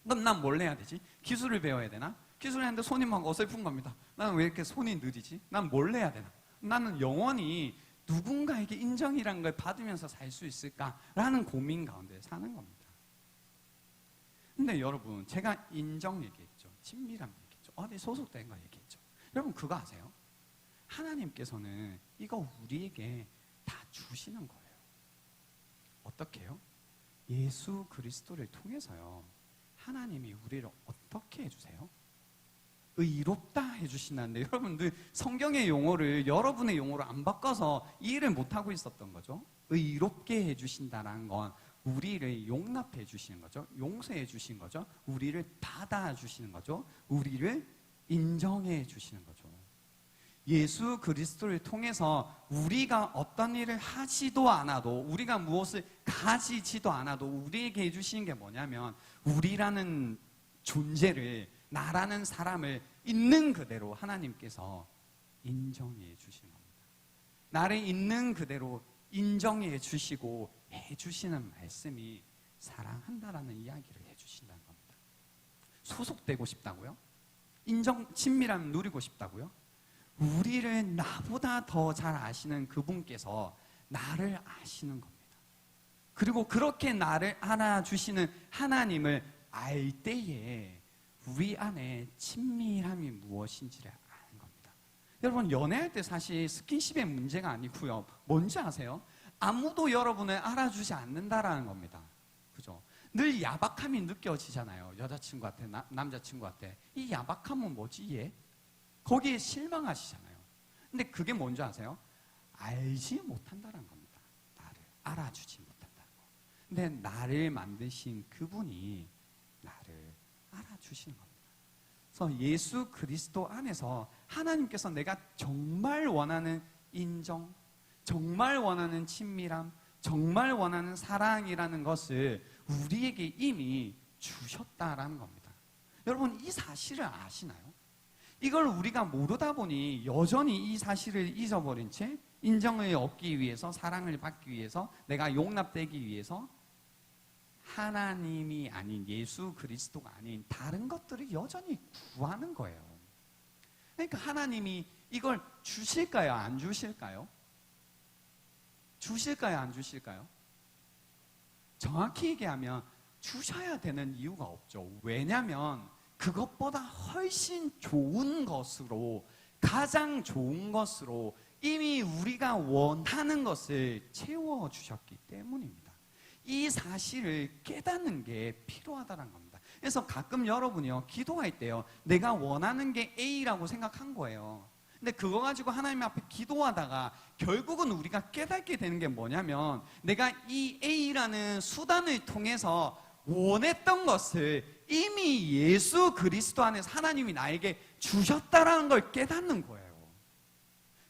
그럼 난 뭘 해야 되지? 기술을 배워야 되나? 기술을 하는데 손이 막 어설픈 겁니다. 나는 왜 이렇게 손이 느리지? 난 뭘 해야 되나? 나는 영원히 누군가에게 인정이란 걸 받으면서 살 수 있을까라는 고민 가운데 사는 겁니다. 근데 여러분, 제가 인정 얘기했죠. 친밀함 얘기했죠. 어디 소속된 거 얘기했죠. 여러분 그거 아세요? 하나님께서는 이거 우리에게 다 주시는 거예요. 어떻게 해요? 예수 그리스도를 통해서요. 하나님이 우리를 어떻게 해주세요? 의롭다 해주신다는데, 여러분들 성경의 용어를 여러분의 용어로 안 바꿔서 이해를 못하고 있었던 거죠. 의롭게 해주신다는 건 우리를 용납해 주시는 거죠. 용서해 주시는 거죠. 우리를 받아주시는 거죠. 우리를 인정해 주시는 거죠. 예수 그리스도를 통해서 우리가 어떤 일을 하지도 않아도, 우리가 무엇을 가지지도 않아도 우리에게 해주시는 게 뭐냐면, 우리라는 존재를, 나라는 사람을 있는 그대로 하나님께서 인정해 주시는 겁니다. 나를 있는 그대로 인정해 주시고 해주시는 말씀이 사랑한다라는 이야기를 해주신다는 겁니다. 소속되고 싶다고요? 친밀함 누리고 싶다고요? 우리를 나보다 더 잘 아시는 그분께서 나를 아시는 겁니다. 그리고 그렇게 나를 알아주시는 하나님을 알 때에 우리 안에 친밀함이 무엇인지를 아는 겁니다. 여러분, 연애할 때 사실 스킨십의 문제가 아니고요. 뭔지 아세요? 아무도 여러분을 알아주지 않는다라는 겁니다. 그죠? 늘 야박함이 느껴지잖아요. 여자친구한테, 남자친구한테. 이 야박함은 뭐지, 얘? 거기에 실망하시잖아요. 근데 그게 뭔지 아세요? 알지 못한다는 겁니다. 나를 알아주지 못한다는 거. 근데 나를 만드신 그분이 나를 알아주시는 겁니다. 그래서 예수 그리스도 안에서 하나님께서 내가 정말 원하는 인정, 정말 원하는 친밀함, 정말 원하는 사랑이라는 것을 우리에게 이미 주셨다라는 겁니다. 여러분, 이 사실을 아시나요? 이걸 우리가 모르다 보니 여전히 이 사실을 잊어버린 채 인정을 얻기 위해서, 사랑을 받기 위해서, 내가 용납되기 위해서 하나님이 아닌, 예수 그리스도가 아닌 다른 것들을 여전히 구하는 거예요. 그러니까 하나님이 이걸 주실까요? 안 주실까요? 주실까요? 안 주실까요? 정확히 얘기하면 주셔야 되는 이유가 없죠. 왜냐하면 그것보다 훨씬 좋은 것으로, 가장 좋은 것으로 이미 우리가 원하는 것을 채워주셨기 때문입니다. 이 사실을 깨닫는 게 필요하다는 겁니다. 그래서 가끔 여러분이요, 기도할 때요, 내가 원하는 게 A라고 생각한 거예요. 근데 그거 가지고 하나님 앞에 기도하다가 결국은 우리가 깨닫게 되는 게 뭐냐면, 내가 이 A라는 수단을 통해서 원했던 것을 이미 예수 그리스도 안에서 하나님이 나에게 주셨다라는 걸 깨닫는 거예요.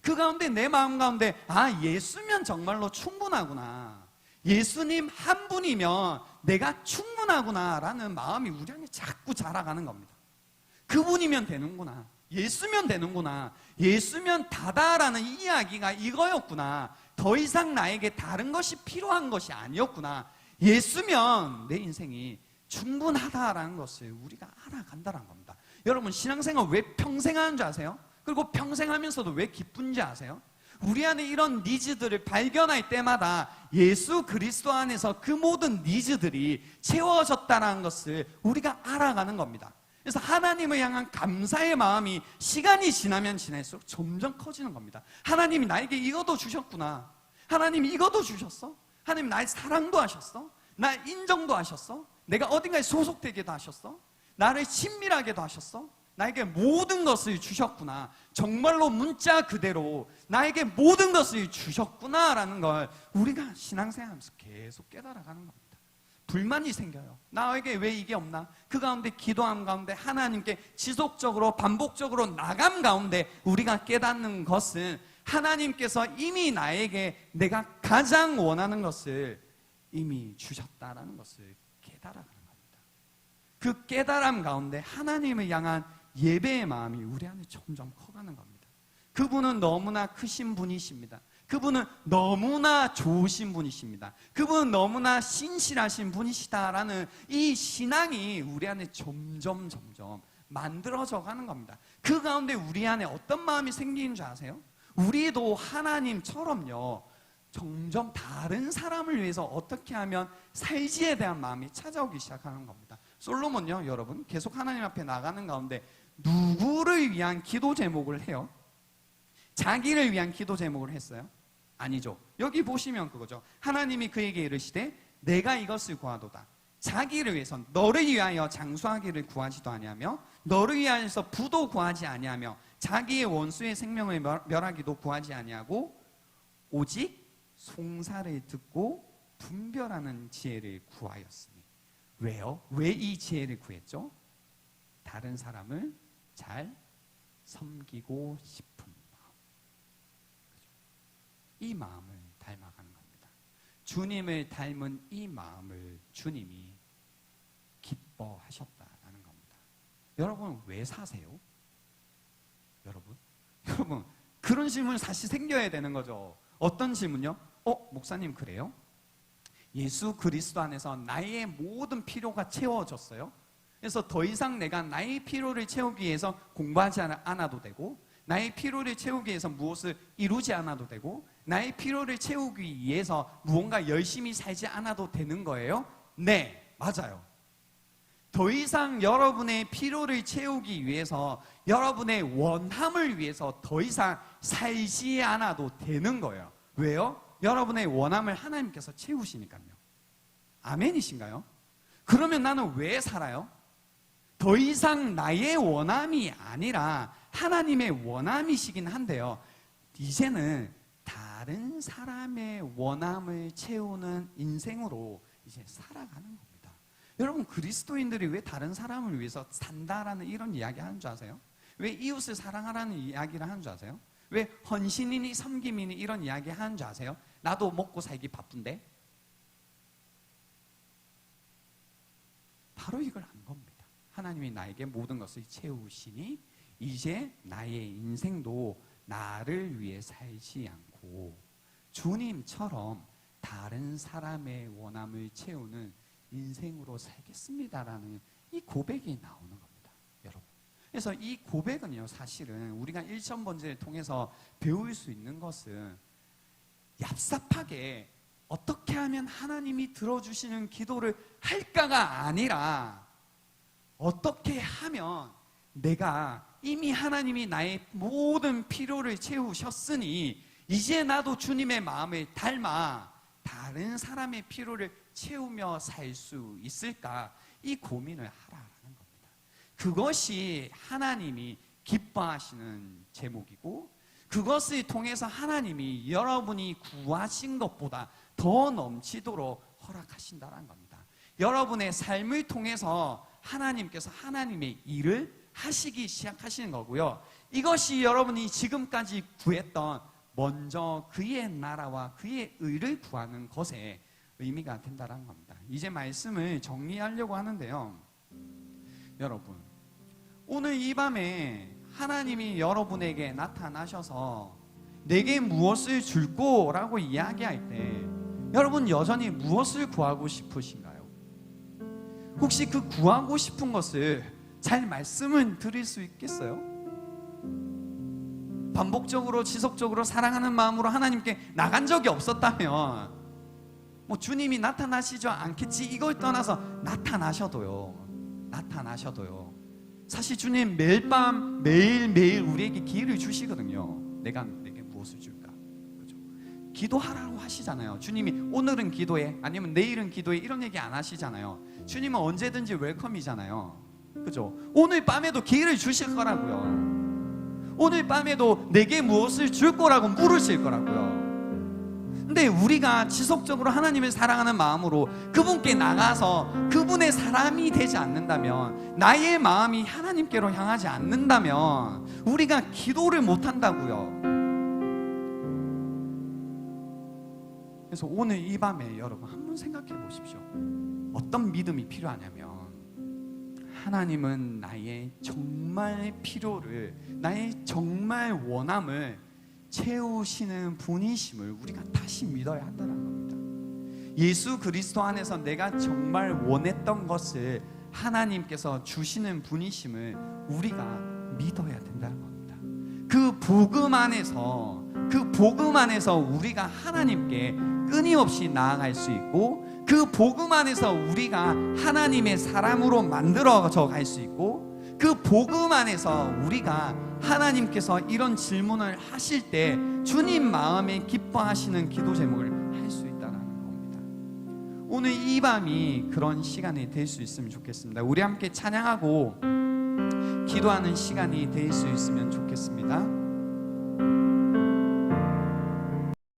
그 가운데 내 마음 가운데 예수면 정말로 충분하구나, 예수님 한 분이면 내가 충분하구나 라는 마음이 우리 안에 자꾸 자라가는 겁니다. 그분이면 되는구나, 예수면 되는구나, 예수면 다다라는 이야기가 이거였구나, 더 이상 나에게 다른 것이 필요한 것이 아니었구나, 예수면 내 인생이 충분하다라는 것을 우리가 알아간다는 겁니다. 여러분, 신앙생활 왜 평생 하는 줄 아세요? 그리고 평생 하면서도 왜 기쁜지 아세요? 우리 안에 이런 니즈들을 발견할 때마다 예수 그리스도 안에서 그 모든 니즈들이 채워졌다는 것을 우리가 알아가는 겁니다. 그래서 하나님을 향한 감사의 마음이 시간이 지나면 지날수록 점점 커지는 겁니다. 하나님이 나에게 이것도 주셨구나, 하나님이 이것도 주셨어, 하나님 나의 사랑도 하셨어, 나 인정도 하셨어, 내가 어딘가에 소속되게도 하셨어, 나를 친밀하게도 하셨어, 나에게 모든 것을 주셨구나, 정말로 문자 그대로 나에게 모든 것을 주셨구나라는 걸 우리가 신앙생활하면서 계속 깨달아가는 겁니다. 불만이 생겨요. 나에게 왜 이게 없나? 그 가운데 기도함 가운데 하나님께 지속적으로 반복적으로 나감 가운데 우리가 깨닫는 것은 하나님께서 이미 나에게 내가 가장 원하는 것을 이미 주셨다라는 것을 깨달아가는 겁니다. 그 깨달음 가운데 하나님을 향한 예배의 마음이 우리 안에 점점 커가는 겁니다. 그분은 너무나 크신 분이십니다. 그분은 너무나 좋으신 분이십니다. 그분은 너무나 신실하신 분이시다라는 이 신앙이 우리 안에 점점 만들어져 가는 겁니다. 그 가운데 우리 안에 어떤 마음이 생기는 줄 아세요? 우리도 하나님처럼요, 점점 다른 사람을 위해서 어떻게 하면 살지에 대한 마음이 찾아오기 시작하는 겁니다. 솔로몬요, 여러분, 계속 하나님 앞에 나가는 가운데 누구를 위한 기도 제목을 해요? 자기를 위한 기도 제목을 했어요? 아니죠. 여기 보시면 그거죠. 하나님이 그에게 이르시되 내가 이것을 구하도다. 자기를 위해서, 너를 위하여 장수하기를 구하지도 아니하며 너를 위하여서 부도 구하지 아니하며 자기의 원수의 생명을 멸하기도 구하지 아니하고 오직 송사를 듣고 분별하는 지혜를 구하였으니. 왜요? 왜 이 지혜를 구했죠? 다른 사람을 잘 섬기고 싶은 마음. 이 마음을 닮아가는 겁니다. 주님을 닮은 이 마음을 주님이 기뻐하셨다라는 겁니다. 여러분, 왜 사세요? 여러분 그런 질문 사실 생겨야 되는 거죠. 어떤 질문요? 목사님, 그래요? 예수 그리스도 안에서 나의 모든 필요가 채워졌어요? 그래서 더 이상 내가 나의 필요를 채우기 위해서 공부하지 않아도 되고, 나의 필요를 채우기 위해서 무엇을 이루지 않아도 되고, 나의 필요를 채우기 위해서 무언가 열심히 살지 않아도 되는 거예요? 네, 맞아요. 더 이상 여러분의 필요를 채우기 위해서, 여러분의 원함을 위해서 더 이상 살지 않아도 되는 거예요. 왜요? 여러분의 원함을 하나님께서 채우시니까요. 아멘이신가요? 그러면 나는 왜 살아요? 더 이상 나의 원함이 아니라 하나님의 원함이시긴 한데요, 이제는 다른 사람의 원함을 채우는 인생으로 이제 살아가는 겁니다. 여러분, 그리스도인들이 왜 다른 사람을 위해서 산다라는 이런 이야기 하는 줄 아세요? 왜 이웃을 사랑하라는 이야기를 하는 줄 아세요? 왜 헌신이니 섬김이니 이런 이야기 하는 줄 아세요? 나도 먹고 살기 바쁜데. 바로 이걸 안 겁니다. 하나님이 나에게 모든 것을 채우시니 이제 나의 인생도 나를 위해 살지 않고 주님처럼 다른 사람의 원함을 채우는 인생으로 살겠습니다라는 이 고백이 나오는 겁니다, 여러분. 그래서 이 고백은요, 사실은 우리가 일천번제를 통해서 배울 수 있는 것은 얍삽하게 어떻게 하면 하나님이 들어주시는 기도를 할까가 아니라, 어떻게 하면 내가 이미 하나님이 나의 모든 필요를 채우셨으니 이제 나도 주님의 마음을 닮아 다른 사람의 필요를 채우며 살 수 있을까, 이 고민을 하라라는 겁니다. 그것이 하나님이 기뻐하시는 제목이고, 그것을 통해서 하나님이 여러분이 구하신 것보다 더 넘치도록 허락하신다는 겁니다. 여러분의 삶을 통해서 하나님께서 하나님의 일을 하시기 시작하시는 거고요. 이것이 여러분이 지금까지 구했던 먼저 그의 나라와 그의 의를 구하는 것에 의미가 된다는 겁니다. 이제 말씀을 정리하려고 하는데요. 여러분, 오늘 이 밤에 하나님이 여러분에게 나타나셔서 내게 무엇을 줄 거라고 이야기할 때 여러분 여전히 무엇을 구하고 싶으신가요? 혹시 그 구하고 싶은 것을 잘 말씀을 드릴 수 있겠어요? 반복적으로 지속적으로 사랑하는 마음으로 하나님께 나간 적이 없었다면 뭐 주님이 나타나시지 않겠지 이걸 떠나서 나타나셔도요 사실 주님 매일 밤 매일매일 우리에게 기회를 주시거든요. 내가 내게 무엇을 줄까? 그죠? 기도하라고 하시잖아요. 주님이 오늘은 기도해 아니면 내일은 기도해 이런 얘기 안 하시잖아요. 주님은 언제든지 웰컴이잖아요. 그죠? 오늘 밤에도 기회를 주실 거라고요. 오늘 밤에도 내게 무엇을 줄 거라고 물으실 거라고요. 근데 우리가 지속적으로 하나님을 사랑하는 마음으로 그분께 나가서 그분의 사람이 되지 않는다면, 나의 마음이 하나님께로 향하지 않는다면 우리가 기도를 못한다고요. 그래서 오늘 이 밤에 여러분 한번 생각해 보십시오. 어떤 믿음이 필요하냐면, 하나님은 나의 정말 필요를, 나의 정말 원함을 채우시는 분이심을 우리가 다시 믿어야 한다는 겁니다. 예수 그리스도 안에서 내가 정말 원했던 것을 하나님께서 주시는 분이심을 우리가 믿어야 된다는 겁니다. 그 복음 안에서 우리가 하나님께 끊임없이 나아갈 수 있고, 그 복음 안에서 우리가 하나님의 사람으로 만들어져 갈 수 있고, 그 복음 안에서 우리가 하나님께서 이런 질문을 하실 때 주님 마음에 기뻐하시는 기도 제목을 할 수 있다는 겁니다. 오늘 이 밤이 그런 시간이 될 수 있으면 좋겠습니다. 우리 함께 찬양하고 기도하는 시간이 될 수 있으면 좋겠습니다.